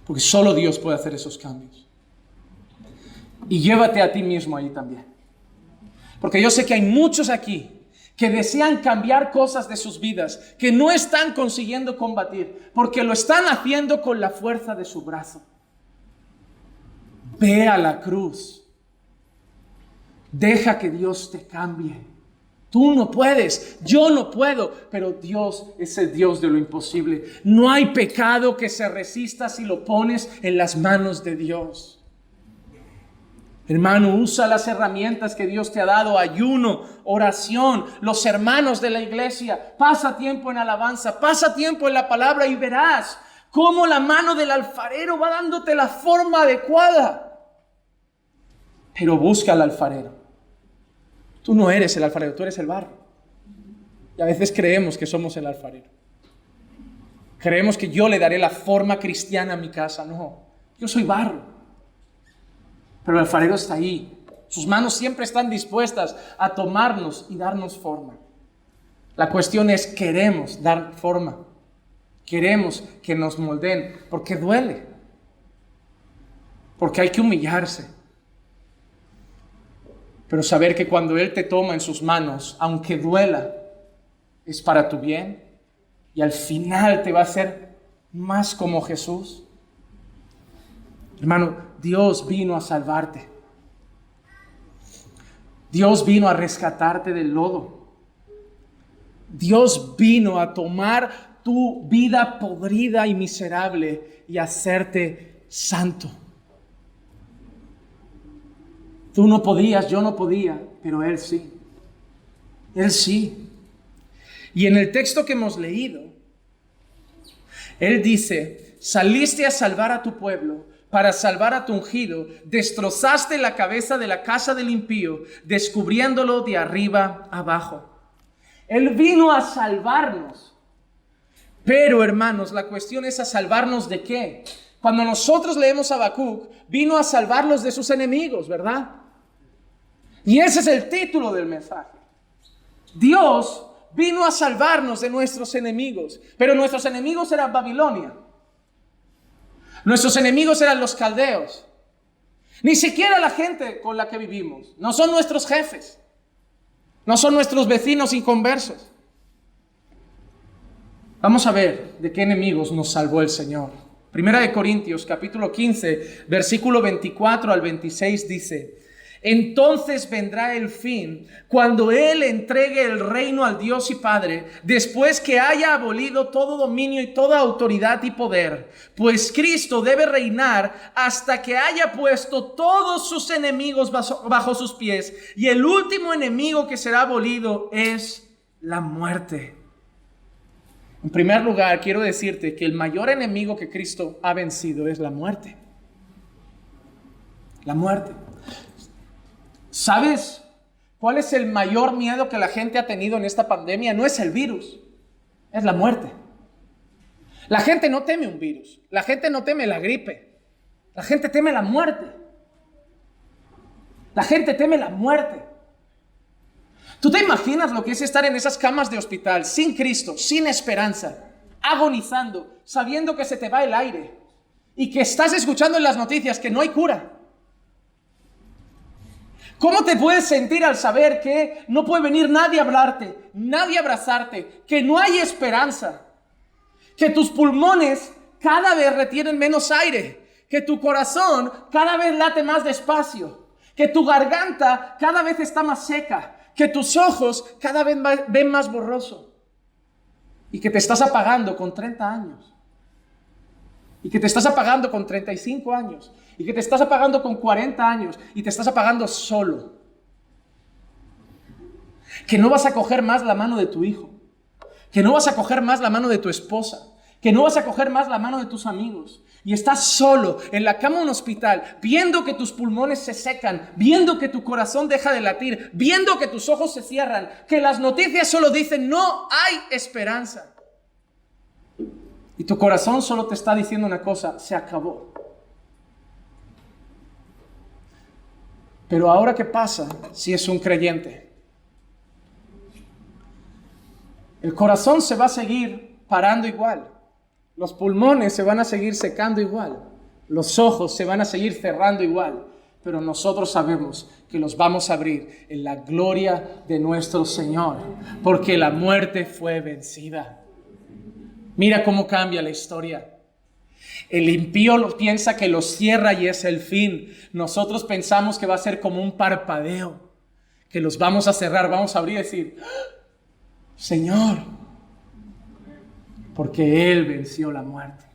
[SPEAKER 2] Porque solo Dios puede hacer esos cambios. Y llévate a ti mismo ahí también. Porque yo sé que hay muchos aquí que desean cambiar cosas de sus vidas, que no están consiguiendo combatir, porque lo están haciendo con la fuerza de su brazo. Ve a la cruz. Deja que Dios te cambie. Tú no puedes, yo no puedo, pero Dios es el Dios de lo imposible. No hay pecado que se resista si lo pones en las manos de Dios. Hermano, usa las herramientas que Dios te ha dado: ayuno, oración, los hermanos de la iglesia. Pasa tiempo en alabanza, pasa tiempo en la palabra y verás cómo la mano del alfarero va dándote la forma adecuada. Pero busca al alfarero. Tú no eres el alfarero, tú eres el barro. Y a veces creemos que somos el alfarero. Creemos que yo le daré la forma cristiana a mi casa. No, yo soy barro. Pero el alfarero está ahí, Sus manos siempre están dispuestas a tomarnos y darnos forma. La cuestión es, queremos dar forma. Queremos que nos moldeen, porque duele. Porque hay que humillarse. Pero saber que cuando Él te toma en sus manos, aunque duela, es para tu bien. Y al final te va a hacer más como Jesús. Hermano, Dios vino a salvarte. Dios vino a rescatarte del lodo. Dios vino a tomar tu vida podrida y miserable y hacerte santo. Tú no podías, yo no podía, pero Él sí. Él sí. Y en el texto que hemos leído, Él dice, saliste a salvar a tu pueblo, para salvar a tu ungido, destrozaste la cabeza de la casa del impío, descubriéndolo de arriba abajo. Él vino a salvarnos. Pero, hermanos, la cuestión es a salvarnos ¿de qué? Cuando nosotros leemos a Habacuc, vino a salvarlos de sus enemigos, ¿verdad? Y ese es el título del mensaje. Dios vino a salvarnos de nuestros enemigos, pero nuestros enemigos eran Babilonia. Nuestros enemigos eran los caldeos. Ni siquiera la gente con la que vivimos. No son nuestros jefes. No son nuestros vecinos inconversos. Vamos a ver de qué enemigos nos salvó el Señor. Primera de Corintios, capítulo 15, versículo 24 al 26 dice: entonces vendrá el fin, cuando Él entregue el reino al Dios y Padre, después que haya abolido todo dominio y toda autoridad y poder, pues Cristo debe reinar hasta que haya puesto todos sus enemigos bajo sus pies, y el último enemigo que será abolido es la muerte. En primer lugar, quiero decirte que el mayor enemigo que Cristo ha vencido es la muerte. La muerte. ¿Sabes cuál es el mayor miedo que la gente ha tenido en esta pandemia? No es el virus, es la muerte. La gente no teme un virus, la gente no teme la gripe, la gente teme la muerte. La gente teme la muerte. ¿Tú te imaginas lo que es estar en esas camas de hospital, sin Cristo, sin esperanza, agonizando, sabiendo que se te va el aire y que estás escuchando en las noticias que no hay cura? ¿Cómo te puedes sentir al saber que no puede venir nadie a hablarte, nadie a abrazarte, que no hay esperanza, que tus pulmones cada vez retienen menos aire, que tu corazón cada vez late más despacio, que tu garganta cada vez está más seca, que tus ojos cada vez ven más borroso y que te estás apagando con 30 años? Y que te estás apagando con 35 años. Y que te estás apagando con 40 años. Y te estás apagando solo. Que no vas a coger más la mano de tu hijo. Que no vas a coger más la mano de tu esposa. Que no vas a coger más la mano de tus amigos. Y estás solo en la cama de un hospital, viendo que tus pulmones se secan, viendo que tu corazón deja de latir, viendo que tus ojos se cierran, que las noticias solo dicen no hay esperanza. Y tu corazón solo te está diciendo una cosa: se acabó. Pero ahora, ¿qué pasa si es un creyente? El corazón se va a seguir parando igual. Los pulmones se van a seguir secando igual. Los ojos se van a seguir cerrando igual. Pero nosotros sabemos que los vamos a abrir en la gloria de nuestro Señor, porque la muerte fue vencida. Mira cómo cambia la historia. El impío piensa que lo cierra y es el fin. Nosotros pensamos que va a ser como un parpadeo, que los vamos a cerrar, vamos a abrir y decir: Señor, porque Él venció la muerte.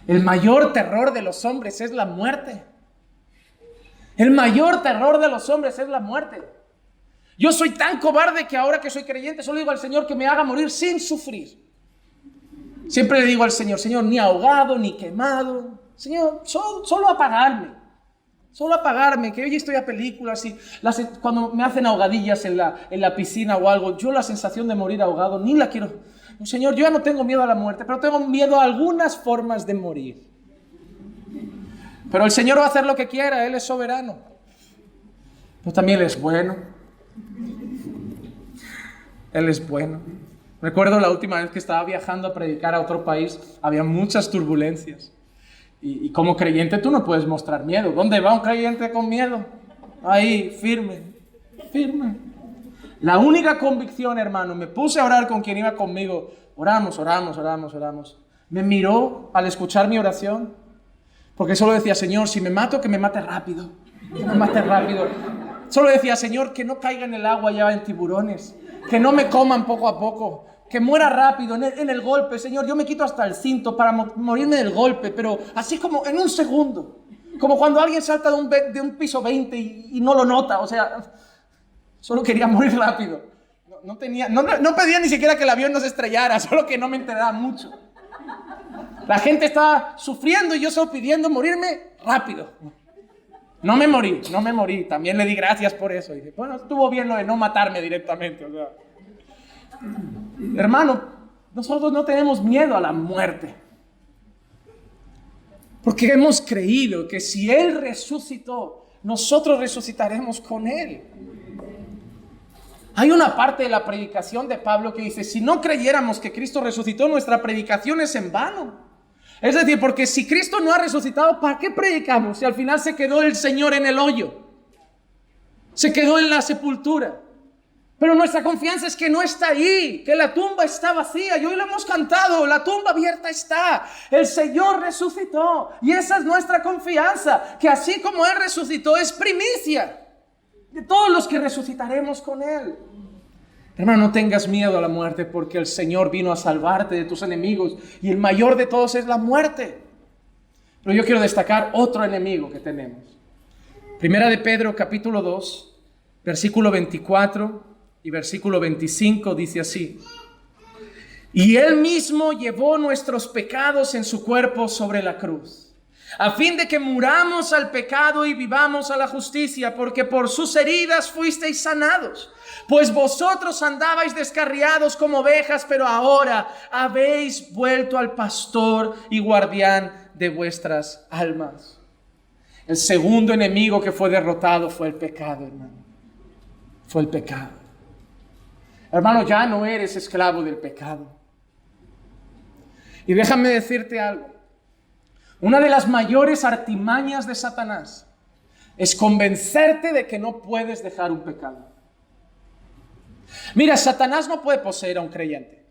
[SPEAKER 2] El mayor terror de los hombres es la muerte. El mayor terror de los hombres es la muerte. Yo soy tan cobarde que ahora que soy creyente solo digo al Señor que me haga morir sin sufrir. Siempre le digo al Señor: Señor, ni ahogado, ni quemado. Señor, solo apagarme. Solo apagarme, que hoy estoy a películas y cuando me hacen ahogadillas en la piscina o algo, yo la sensación de morir ahogado ni la quiero. Señor, yo ya no tengo miedo a la muerte, pero tengo miedo a algunas formas de morir. Pero el Señor va a hacer lo que quiera, Él es soberano. Pero también Él es bueno. Él es bueno. Recuerdo la última vez que estaba viajando a predicar a otro país, había muchas turbulencias. Y como creyente tú no puedes mostrar miedo. ¿Dónde va un creyente con miedo? Ahí, firme, firme. La única convicción, hermano, me puse a orar con quien iba conmigo. Oramos. Me miró al escuchar mi oración, porque solo decía, Señor, si me mato, que me mate rápido. Que me mate rápido. Solo decía, Señor, que no caiga en el agua ya en tiburones. Que no me coman poco a poco. Que muera rápido en el golpe. Señor, yo me quito hasta el cinto para morirme del golpe, pero así como en un segundo. Como cuando alguien salta de un piso 20 y no lo nota. O sea, solo quería morir rápido. No pedía ni siquiera que el avión no se estrellara, solo que no me enterara mucho. La gente estaba sufriendo y yo solo pidiendo morirme rápido. No me morí. También le di gracias por eso. Y dije, bueno, estuvo bien lo de no matarme directamente. O sea, hermano, nosotros no tenemos miedo a la muerte. Porque hemos creído que si Él resucitó, nosotros resucitaremos con Él. Hay una parte de la predicación de Pablo que dice, si no creyéramos que Cristo resucitó, nuestra predicación es en vano. Es decir, porque si Cristo no ha resucitado, ¿para qué predicamos? Si al final se quedó el Señor en el hoyo, se quedó en la sepultura. Pero nuestra confianza es que no está ahí, que la tumba está vacía. Y hoy lo hemos cantado, la tumba abierta está. El Señor resucitó. Y esa es nuestra confianza, que así como Él resucitó, es primicia de todos los que resucitaremos con Él. Hermano, no tengas miedo a la muerte, porque el Señor vino a salvarte de tus enemigos. Y el mayor de todos es la muerte. Pero yo quiero destacar otro enemigo que tenemos. Primera de Pedro, capítulo 2, versículo 24 y versículo 25 dice así: y Él mismo llevó nuestros pecados en su cuerpo sobre la cruz, a fin de que muramos al pecado y vivamos a la justicia, porque por sus heridas fuisteis sanados. Pues vosotros andabais descarriados como ovejas, pero ahora habéis vuelto al pastor y guardián de vuestras almas. El segundo enemigo que fue derrotado fue el pecado, hermano. Fue el pecado. Hermano, ya no eres esclavo del pecado. Y déjame decirte algo. Una de las mayores artimañas de Satanás es convencerte de que no puedes dejar un pecado. Mira, Satanás no puede poseer a un creyente.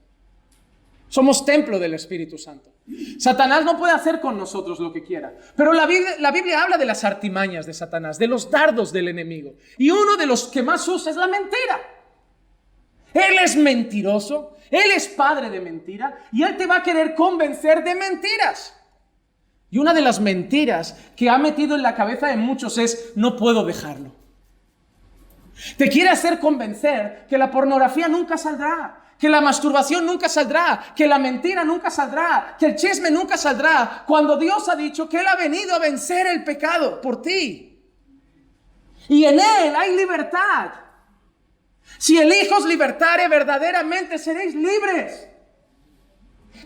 [SPEAKER 2] Somos templo del Espíritu Santo. Satanás no puede hacer con nosotros lo que quiera. Pero la Biblia habla de las artimañas de Satanás, de los dardos del enemigo. Y uno de los que más usa es la mentira. Él es mentiroso, Él es padre de mentira y Él te va a querer convencer de mentiras. Y una de las mentiras que ha metido en la cabeza de muchos es: no puedo dejarlo. Te quiere hacer convencer que la pornografía nunca saldrá, que la masturbación nunca saldrá, que la mentira nunca saldrá, que el chisme nunca saldrá, cuando Dios ha dicho que Él ha venido a vencer el pecado por ti. Y en Él hay libertad. Si el Hijo os libertare, verdaderamente seréis libres.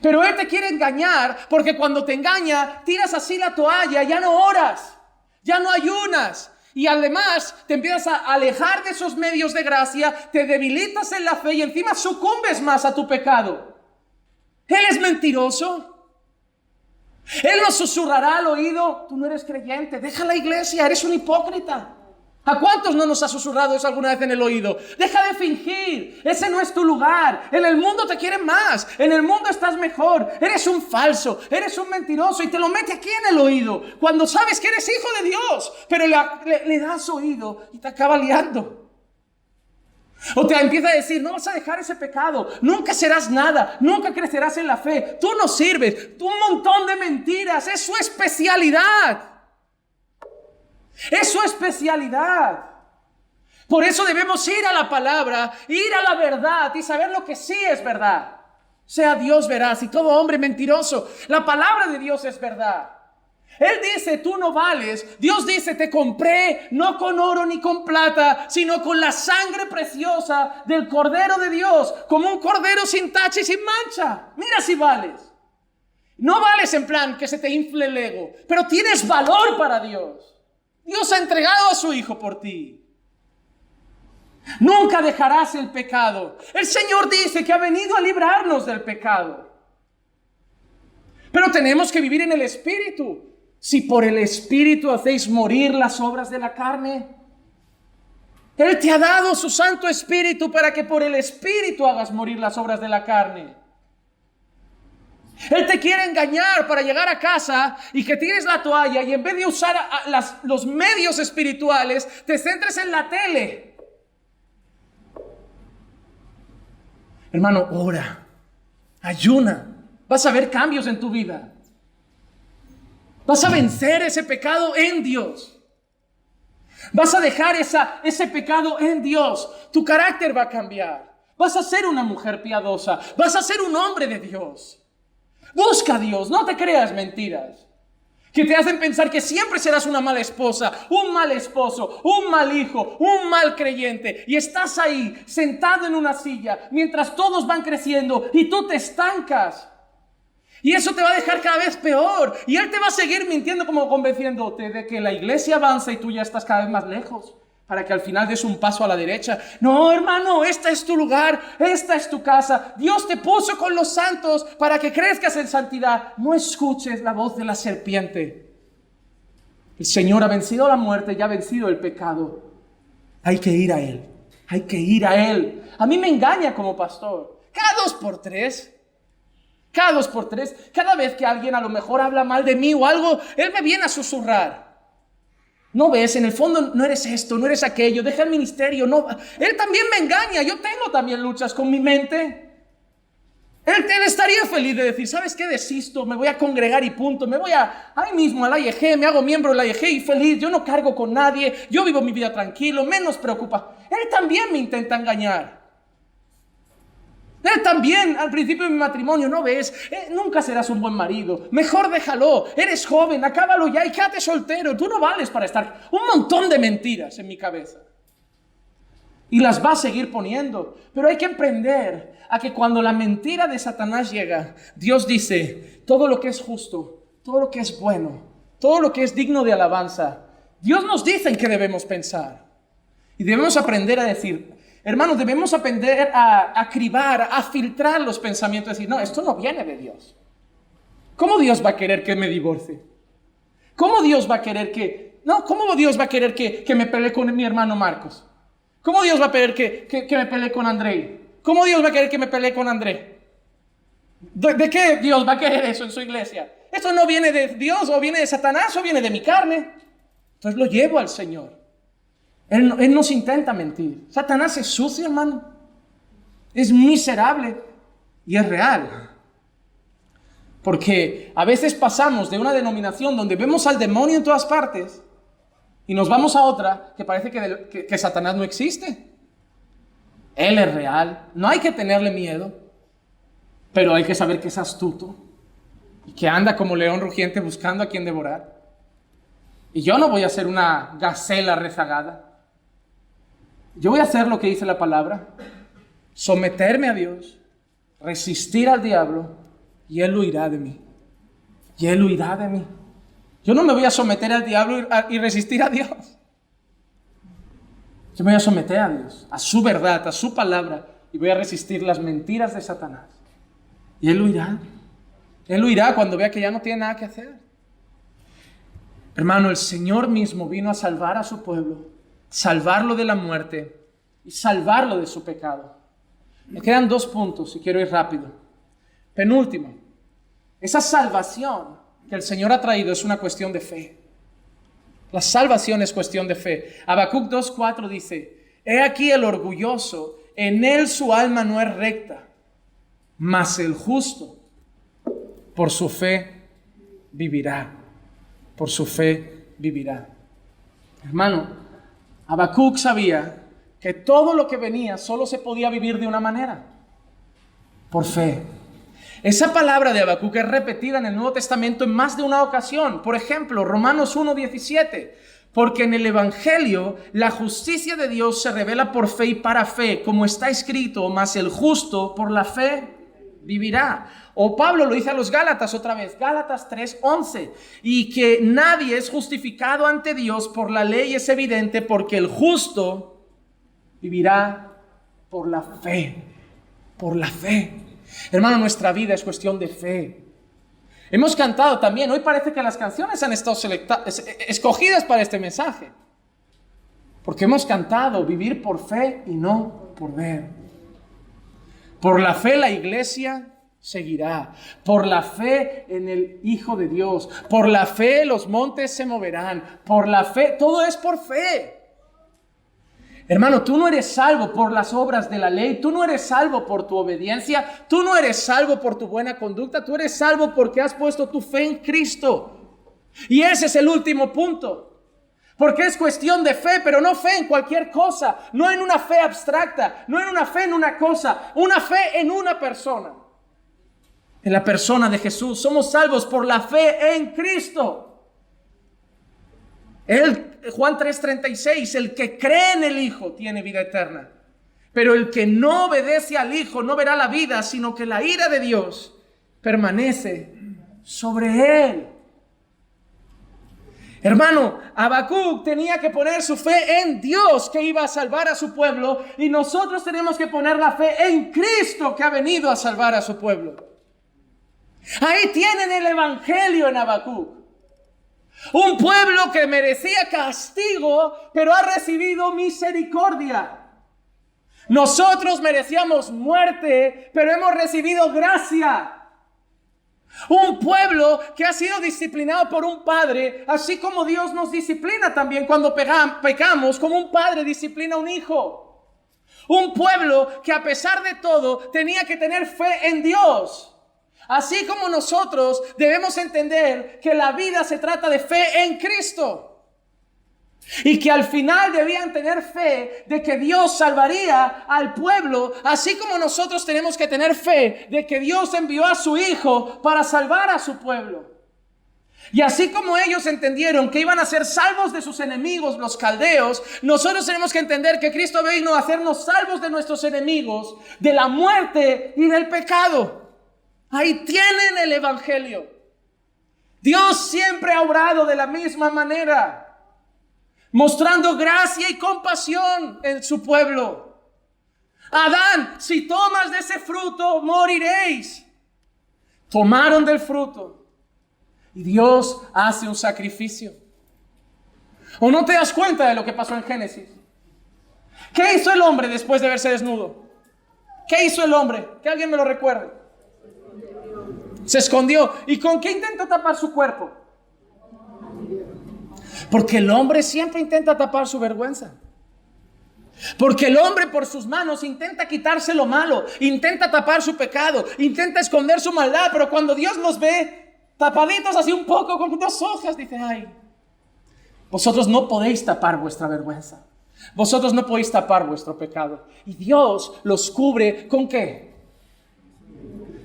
[SPEAKER 2] Pero Él te quiere engañar, porque cuando te engaña, tiras así la toalla, ya no oras, ya no ayunas. Y además te empiezas a alejar de esos medios de gracia, te debilitas en la fe y encima sucumbes más a tu pecado. Él es mentiroso. Él nos susurrará al oído: tú no eres creyente, deja la iglesia, eres un hipócrita. ¿A cuántos no nos ha susurrado eso alguna vez en el oído? Deja de fingir, ese no es tu lugar. En el mundo te quieren más, en el mundo estás mejor. Eres un falso, eres un mentiroso, y te lo mete aquí en el oído cuando sabes que eres hijo de Dios, pero le das oído y te acaba liando. O te empieza a decir: no vas a dejar ese pecado, nunca serás nada, nunca crecerás en la fe, tú no sirves, tú, un montón de mentiras, es su especialidad. Es su especialidad. Por eso debemos ir a la palabra, ir a la verdad y saber lo que sí es verdad. Sea Dios veraz y todo hombre mentiroso. La palabra de Dios es verdad. Él dice: tú no vales. Dios dice: te compré no con oro ni con plata, sino con la sangre preciosa del Cordero de Dios, como un cordero sin tacha y sin mancha. Mira si vales. No vales en plan que se te infle el ego, pero tienes valor para Dios. Dios ha entregado a su Hijo por ti. Nunca dejarás el pecado. El Señor dice que ha venido a librarnos del pecado. Pero tenemos que vivir en el Espíritu. Si por el Espíritu hacéis morir las obras de la carne. Él te ha dado su Santo Espíritu para que por el Espíritu hagas morir las obras de la carne. Él te quiere engañar para llegar a casa y que tires la toalla y en vez de usar los medios espirituales, te centres en la tele. Hermano, ora, ayuna, vas a ver cambios en tu vida. Vas a vencer ese pecado en Dios. Vas a dejar ese pecado en Dios. Tu carácter va a cambiar. Vas a ser una mujer piadosa. Vas a ser un hombre de Dios. Busca a Dios, no te creas mentiras que te hacen pensar que siempre serás una mala esposa, un mal esposo, un mal hijo, un mal creyente. Y estás ahí, sentado en una silla, mientras todos van creciendo y tú te estancas. Y eso te va a dejar cada vez peor. Y Él te va a seguir mintiendo como convenciéndote de que la iglesia avanza y tú ya estás cada vez más lejos. Para que al final des un paso a la derecha. No, hermano, este es tu lugar, esta es tu casa. Dios te puso con los santos para que crezcas en santidad. No escuches la voz de la serpiente. El Señor ha vencido la muerte y ha vencido el pecado. Hay que ir a Él. Hay que ir a Él. A mí me engaña como pastor. Cada 2 por 3. Cada 2 por 3. Cada vez que alguien a lo mejor habla mal de mí o algo, Él me viene a susurrar. No ves, en el fondo no eres esto, no eres aquello, deja el ministerio, no. Él también me engaña, yo tengo también luchas con mi mente. Él estaría feliz de decir, ¿sabes qué? Desisto, me voy a congregar y punto, me voy ahí mismo a la IEG, me hago miembro de la IEG y feliz, yo no cargo con nadie, yo vivo mi vida tranquilo, menos preocupa. Él también me intenta engañar. Él también, al principio de mi matrimonio, ¿no ves? Nunca serás un buen marido. Mejor déjalo. Eres joven, acábalo ya y quédate soltero. Tú no vales para estar. Un montón de mentiras en mi cabeza. Y las va a seguir poniendo. Pero hay que aprender a que cuando la mentira de Satanás llega, Dios dice, todo lo que es justo, todo lo que es bueno, todo lo que es digno de alabanza, Dios nos dice en qué debemos pensar. Y debemos aprender a decir, hermanos, debemos aprender a cribar, a filtrar los pensamientos. Decir, no, esto no viene de Dios. ¿Cómo Dios va a querer que me divorcie? ¿Cómo Dios va a querer que me pelee con mi hermano Marcos? ¿Cómo Dios va a querer que me pelee con Andrei? ¿Cómo Dios va a querer que me pelee con André? ¿De qué Dios va a querer eso en su iglesia? ¿Esto no viene de Dios o viene de Satanás o viene de mi carne? Entonces lo llevo al Señor. Él nos intenta mentir. Satanás es sucio, hermano. Es miserable y es real. Porque a veces pasamos de una denominación donde vemos al demonio en todas partes y nos vamos a otra que parece que Satanás no existe. Él es real. No hay que tenerle miedo, pero hay que saber que es astuto y que anda como león rugiente buscando a quien devorar. Y yo no voy a ser una gacela rezagada. Yo voy a hacer lo que dice la palabra, someterme a Dios, resistir al diablo, y Él huirá de mí. Y Él huirá de mí. Yo no me voy a someter al diablo y resistir a Dios. Yo me voy a someter a Dios, a su verdad, a su palabra, y voy a resistir las mentiras de Satanás. Y Él huirá. Él huirá cuando vea que ya no tiene nada que hacer. Hermano, el Señor mismo vino a salvar a su pueblo, salvarlo de la muerte y salvarlo de su pecado. Me quedan 2 puntos y quiero ir rápido. Penúltimo, esa salvación que el Señor ha traído es una cuestión de fe. La salvación es cuestión de fe. Habacuc 2:4 dice, he aquí el orgulloso, en él su alma no es recta, mas el justo por su fe vivirá. Por su fe vivirá. Hermano, Habacuc sabía que todo lo que venía solo se podía vivir de una manera, por fe. Esa palabra de Habacuc es repetida en el Nuevo Testamento en más de una ocasión. Por ejemplo, Romanos 1:17. Porque en el Evangelio la justicia de Dios se revela por fe y para fe, como está escrito, mas el justo por la fe vivirá. O Pablo lo dice a los Gálatas otra vez, Gálatas 3:11, y que nadie es justificado ante Dios por la ley es evidente, porque el justo Vivirá por la fe. Por la fe. Hermano, nuestra vida es cuestión de fe. Hemos cantado también. Hoy parece que las canciones han estado escogidas para este mensaje. Porque hemos cantado vivir por fe y no por ver. Por la fe la iglesia seguirá. Por la fe en el Hijo de Dios. Por la fe los montes se moverán. Por la fe, todo es por fe. Hermano, tú no eres salvo por las obras de la ley. Tú no eres salvo por tu obediencia. Tú no eres salvo por tu buena conducta. Tú eres salvo porque has puesto tu fe en Cristo. Y ese es el último punto. Porque es cuestión de fe, pero no fe en cualquier cosa. No en una fe abstracta. No en una fe en una cosa. Una fe en una persona. En la persona de Jesús. Somos salvos por la fe en Cristo. Juan 3:36, el que cree en el Hijo tiene vida eterna. Pero el que no obedece al Hijo no verá la vida, sino que la ira de Dios permanece sobre él. Hermano, Habacuc tenía que poner su fe en Dios que iba a salvar a su pueblo, y nosotros tenemos que poner la fe en Cristo que ha venido a salvar a su pueblo. Ahí tienen el evangelio en Habacuc. Un pueblo que merecía castigo, pero ha recibido misericordia. Nosotros merecíamos muerte, pero hemos recibido gracia. Un pueblo que ha sido disciplinado por un padre, así como Dios nos disciplina también cuando pecamos, como un padre disciplina a un hijo. Un pueblo que a pesar de todo tenía que tener fe en Dios. Así como nosotros debemos entender que la vida se trata de fe en Cristo. Y que al final debían tener fe de que Dios salvaría al pueblo. Así como nosotros tenemos que tener fe de que Dios envió a su Hijo para salvar a su pueblo. Y así como ellos entendieron que iban a ser salvos de sus enemigos, los caldeos, nosotros tenemos que entender que Cristo vino a hacernos salvos de nuestros enemigos, de la muerte y del pecado. Ahí tienen el evangelio. Dios siempre ha obrado de la misma manera, mostrando gracia y compasión en su pueblo. Adán, si tomas de ese fruto, moriréis. Tomaron del fruto y Dios hace un sacrificio. ¿O no te das cuenta de lo que pasó en Génesis? ¿Qué hizo el hombre después de verse desnudo? ¿Qué hizo el hombre? Que alguien me lo recuerde. Se escondió. ¿Y con qué intentó tapar su cuerpo? Porque el hombre siempre intenta tapar su vergüenza. Porque el hombre por sus manos intenta quitarse lo malo, intenta tapar su pecado, intenta esconder su maldad. Pero cuando Dios nos ve tapaditos así un poco con 2 hojas, dice: ay, vosotros no podéis tapar vuestra vergüenza. Vosotros no podéis tapar vuestro pecado. Y Dios los cubre ¿con qué?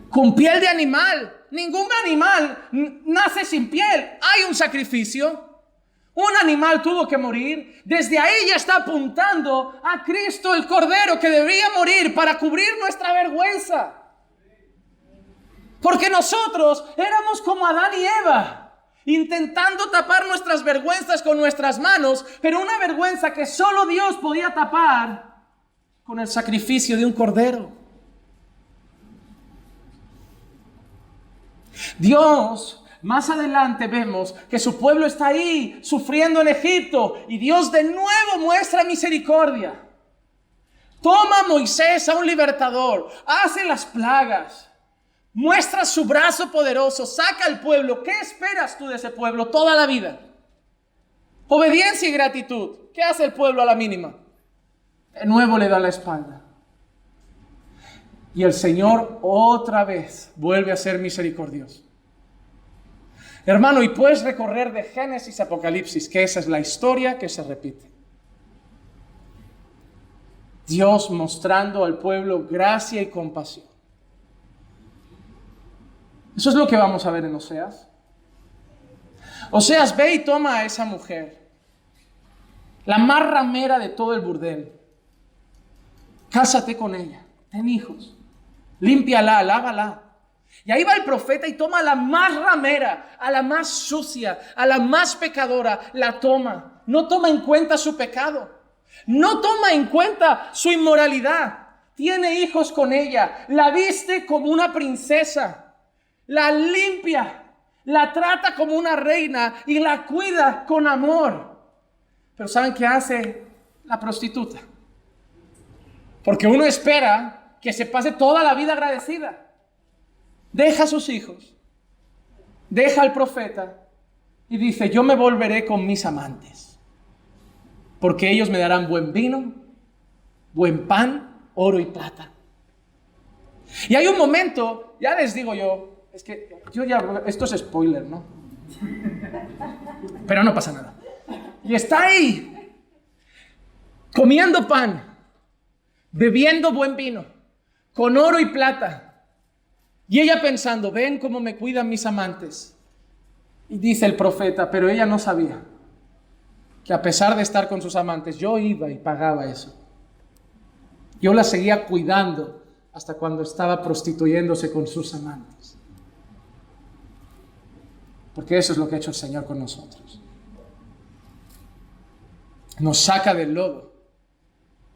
[SPEAKER 2] Con piel de animal. Ningún animal nace sin piel. Hay un sacrificio. Un animal tuvo que morir. Desde ahí ya está apuntando a Cristo, el Cordero, que debería morir para cubrir nuestra vergüenza. Porque nosotros éramos como Adán y Eva, intentando tapar nuestras vergüenzas con nuestras manos, pero una vergüenza que solo Dios podía tapar con el sacrificio de un cordero. Dios, más adelante vemos que su pueblo está ahí sufriendo en Egipto, y Dios de nuevo muestra misericordia. Toma a Moisés, a un libertador, hace las plagas, muestra su brazo poderoso, saca al pueblo. ¿Qué esperas tú de ese pueblo toda la vida? Obediencia y gratitud. ¿Qué hace el pueblo a la mínima? De nuevo le da la espalda. Y el Señor otra vez vuelve a ser misericordioso. Hermano, y puedes recorrer de Génesis a Apocalipsis, que esa es la historia que se repite. Dios mostrando al pueblo gracia y compasión. Eso es lo que vamos a ver en Oseas. Oseas ve y toma a esa mujer, la más ramera de todo el burdel. Cásate con ella, ten hijos. Límpiala, lávala. Y ahí va el profeta y toma a la más ramera, a la más sucia, a la más pecadora. La toma. No toma en cuenta su pecado. No toma en cuenta su inmoralidad. Tiene hijos con ella. La viste como una princesa. La limpia. La trata como una reina y la cuida con amor. Pero ¿saben qué hace la prostituta? Porque uno espera que se pase toda la vida agradecida. Deja a sus hijos. Deja al profeta. Y dice, yo me volveré con mis amantes. Porque ellos me darán buen vino, buen pan, oro y plata. Y hay un momento, ya les digo yo, es que esto es spoiler, ¿no? Pero no pasa nada. Y está ahí, comiendo pan, bebiendo buen vino, con oro y plata. Y ella pensando, ven cómo me cuidan mis amantes. Y dice el profeta, pero ella no sabía que a pesar de estar con sus amantes, yo iba y pagaba eso. Yo la seguía cuidando hasta cuando estaba prostituyéndose con sus amantes. Porque eso es lo que ha hecho el Señor con nosotros. Nos saca del lodo.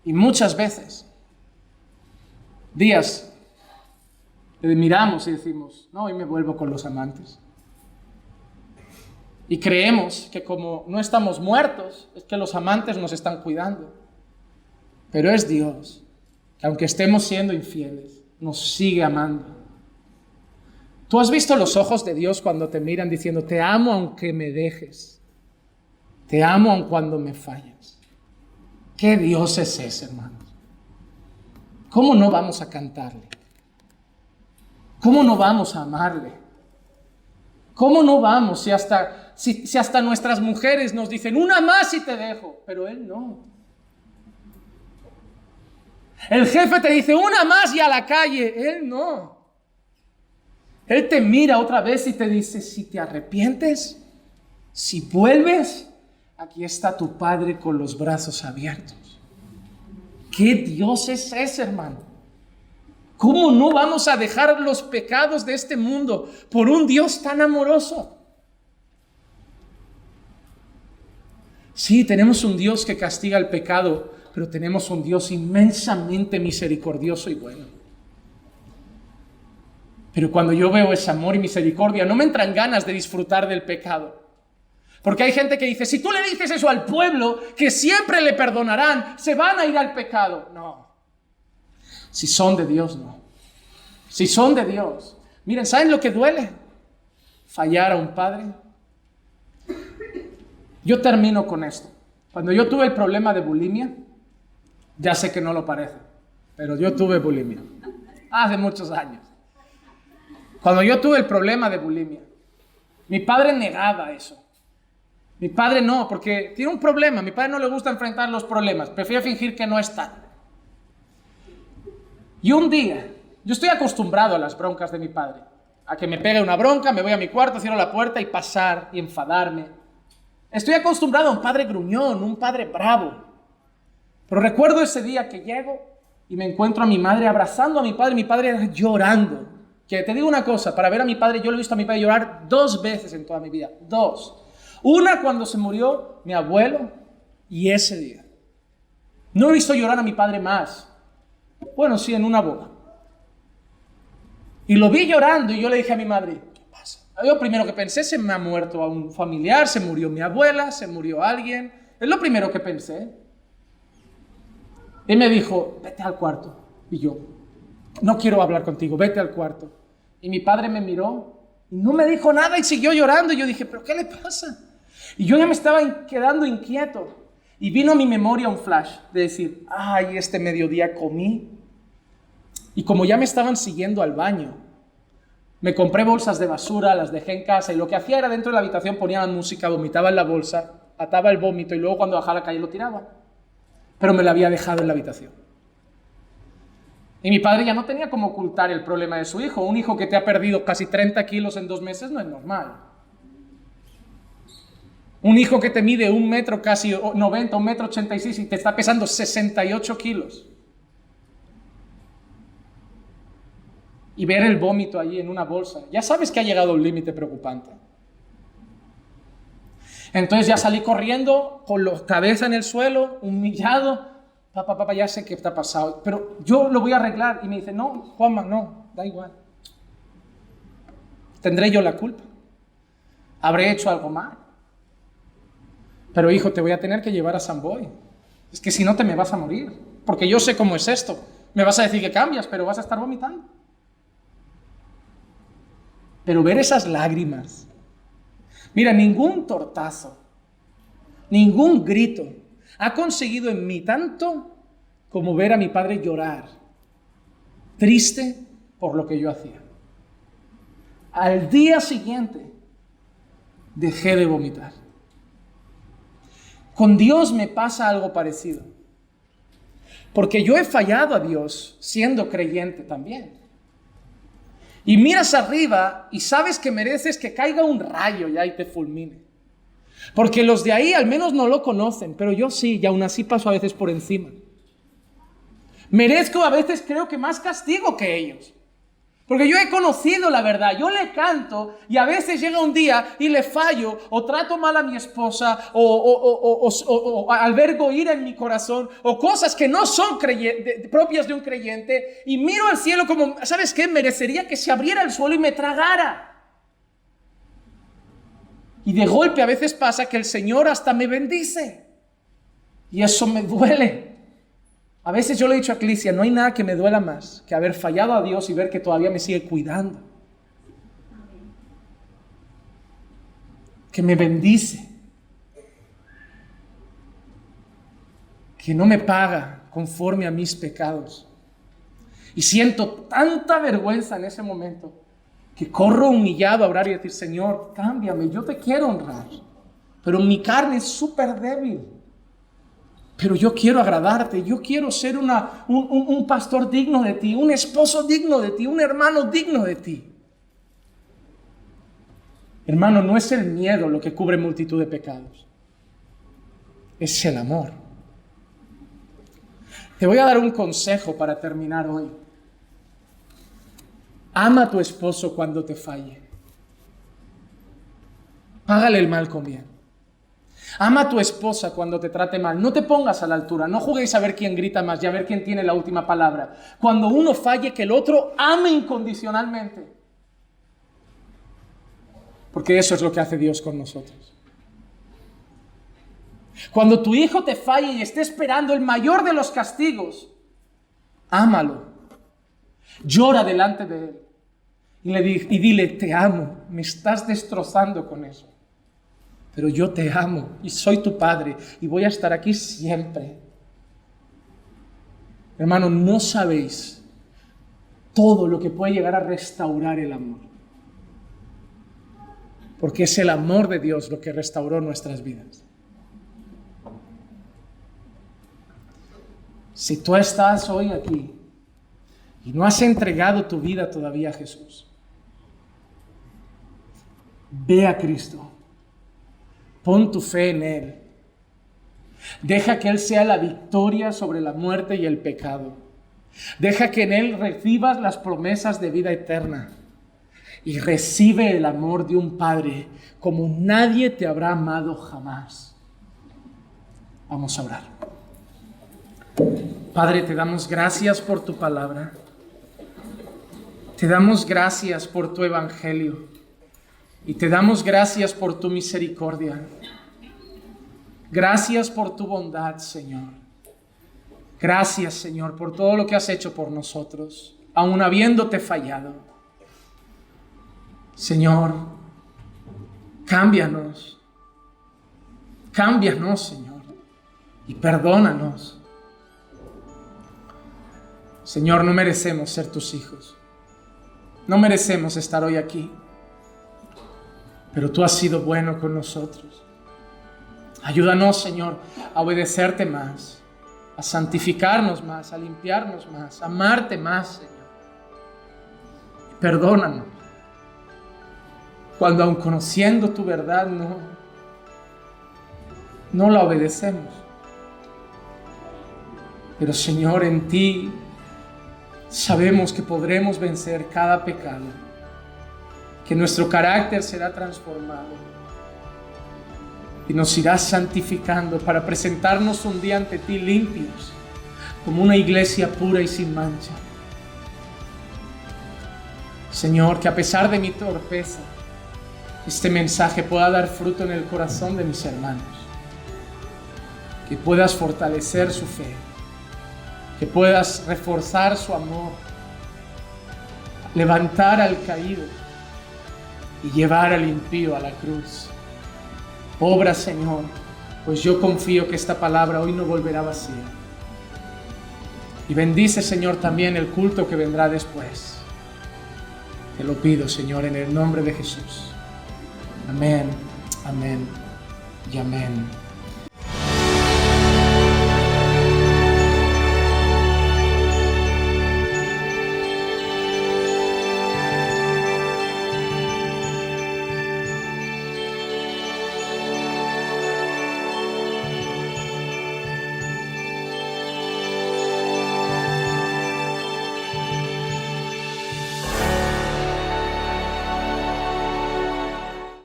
[SPEAKER 2] Y muchas veces, días, le miramos y decimos, no, hoy me vuelvo con los amantes. Y creemos que como no estamos muertos, es que los amantes nos están cuidando. Pero es Dios, que aunque estemos siendo infieles, nos sigue amando. ¿Tú has visto los ojos de Dios cuando te miran diciendo, te amo aunque me dejes? Te amo aun cuando me fallas. ¿Qué Dios es ese, hermanos? ¿Cómo no vamos a cantarle? ¿Cómo no vamos a amarle? ¿Cómo no vamos si hasta nuestras mujeres nos dicen, una más y te dejo? Pero Él no. El jefe te dice, una más y a la calle. Él no. Él te mira otra vez y te dice, si te arrepientes, si vuelves, aquí está tu Padre con los brazos abiertos. ¿Qué Dios es ese, hermano? ¿Cómo no vamos a dejar los pecados de este mundo por un Dios tan amoroso? Sí, tenemos un Dios que castiga el pecado, pero tenemos un Dios inmensamente misericordioso y bueno. Pero cuando yo veo ese amor y misericordia, no me entran ganas de disfrutar del pecado. Porque hay gente que dice, si tú le dices eso al pueblo, que siempre le perdonarán, se van a ir al pecado. No. Si son de Dios, no. Si son de Dios. Miren, ¿saben lo que duele? Fallar a un padre. Yo termino con esto. Cuando yo tuve el problema de bulimia, ya sé que no lo parece, pero yo tuve bulimia. Hace muchos años. Cuando yo tuve el problema de bulimia, mi padre negaba eso. Mi padre no, porque tiene un problema. Mi padre no le gusta enfrentar los problemas. Prefiere fingir que no están. Y un día, yo estoy acostumbrado a las broncas de mi padre. A que me pegue una bronca, me voy a mi cuarto, cierro la puerta y pasar y enfadarme. Estoy acostumbrado a un padre gruñón, un padre bravo. Pero recuerdo ese día que llego y me encuentro a mi madre abrazando a mi padre llorando. Que te digo una cosa, para ver a mi padre, yo lo he visto a mi padre llorar 2 veces en toda mi vida. 2. Una cuando se murió mi abuelo y ese día. No he visto llorar a mi padre más. Bueno, sí, en una boda. Y lo vi llorando y yo le dije a mi madre, ¿qué pasa? Yo primero que pensé, se me ha muerto a un familiar, se murió mi abuela, se murió alguien. Es lo primero que pensé. Y me dijo, vete al cuarto. Y yo, no quiero hablar contigo, vete al cuarto. Y mi padre me miró y no me dijo nada y siguió llorando. Y yo dije, ¿pero qué le pasa? Y yo ya me estaba quedando inquieto. Y vino a mi memoria un flash de decir, ay, este mediodía comí. Y como ya me estaban siguiendo al baño, me compré bolsas de basura, las dejé en casa y lo que hacía era dentro de la habitación ponía la música, vomitaba en la bolsa, ataba el vómito y luego cuando bajaba a la calle lo tiraba. Pero me la había dejado en la habitación. Y mi padre ya no tenía cómo ocultar el problema de su hijo. Un hijo que te ha perdido casi 30 kilos en 2 meses no es normal. Un hijo que te mide 1 metro casi 90, 1,86 m y te está pesando 68 kilos. Y ver el vómito allí en una bolsa. Ya sabes que ha llegado a un límite preocupante. Entonces ya salí corriendo con la cabeza en el suelo, humillado. Papá, ya sé qué está pasado, pero yo lo voy a arreglar. Y me dice, no, Juanma, no, da igual. ¿Tendré yo la culpa? ¿Habré hecho algo mal? Pero hijo, te voy a tener que llevar a San Boi. Es que si no te me vas a morir. Porque yo sé cómo es esto. Me vas a decir que cambias, pero vas a estar vomitando. Pero ver esas lágrimas. Mira, ningún tortazo, ningún grito ha conseguido en mí tanto como ver a mi padre llorar, triste por lo que yo hacía. Al día siguiente dejé de vomitar. Con Dios me pasa algo parecido. Porque yo he fallado a Dios siendo creyente también. Y miras arriba y sabes que mereces que caiga un rayo ya y te fulmine. Porque los de ahí al menos no lo conocen, pero yo sí, y aún así paso a veces por encima. Merezco a veces, creo que más castigo que ellos. Porque yo he conocido la verdad, yo le canto y a veces llega un día y le fallo o trato mal a mi esposa o albergo ira en mi corazón o cosas que no son propias de un creyente y miro al cielo como, ¿sabes qué? Merecería que se abriera el suelo y me tragara. Y de golpe a veces pasa que el Señor hasta me bendice y eso me duele. A veces yo le he dicho a Eclesia, no hay nada que me duela más que haber fallado a Dios y ver que todavía me sigue cuidando. Que me bendice. Que no me paga conforme a mis pecados. Y siento tanta vergüenza en ese momento que corro humillado a orar y decir, Señor, cámbiame, yo te quiero honrar. Pero mi carne es súper débil. Pero yo quiero agradarte, yo quiero ser un pastor digno de ti, un esposo digno de ti, un hermano digno de ti. Hermano, no es el miedo lo que cubre multitud de pecados, es el amor. Te voy a dar un consejo para terminar hoy. Ama a tu esposo cuando te falle. Págale el mal con bien. Ama a tu esposa cuando te trate mal. No te pongas a la altura. No juguéis a ver quién grita más y a ver quién tiene la última palabra. Cuando uno falle, que el otro ame incondicionalmente. Porque eso es lo que hace Dios con nosotros. Cuando tu hijo te falle y esté esperando el mayor de los castigos, ámalo. Llora delante de él. Y dile, te amo. Me estás destrozando con eso. Pero yo te amo y soy tu padre y voy a estar aquí siempre. Hermano, no sabéis todo lo que puede llegar a restaurar el amor. Porque es el amor de Dios lo que restauró nuestras vidas. Si tú estás hoy aquí y no has entregado tu vida todavía a Jesús, ve a Cristo. Pon tu fe en Él. Deja que Él sea la victoria sobre la muerte y el pecado. Deja que en Él recibas las promesas de vida eterna. Y recibe el amor de un Padre como nadie te habrá amado jamás. Vamos a orar. Padre, te damos gracias por tu palabra. Te damos gracias por tu evangelio. Y te damos gracias por tu misericordia. Gracias por tu bondad, Señor. Gracias, Señor, por todo lo que has hecho por nosotros, aun habiéndote fallado. Señor, cámbianos. Cámbianos, Señor, y perdónanos. Señor, no merecemos ser tus hijos. No merecemos estar hoy aquí. Pero tú has sido bueno con nosotros. Ayúdanos, Señor, a obedecerte más, a santificarnos más, a limpiarnos más, a amarte más, Señor. Perdónanos cuando aun conociendo tu verdad no la obedecemos. Pero, Señor, en ti sabemos que podremos vencer cada pecado, que nuestro carácter será transformado y nos irás santificando para presentarnos un día ante ti limpios, como una iglesia pura y sin mancha. Señor, que a pesar de mi torpeza, este mensaje pueda dar fruto en el corazón de mis hermanos. Que puedas fortalecer su fe, que puedas reforzar su amor, levantar al caído y llevar al impío a la cruz. Obra, Señor, pues yo confío que esta palabra hoy no volverá vacía. Y bendice, Señor, también el culto que vendrá después. Te lo pido, Señor, en el nombre de Jesús. Amén, amén y amén.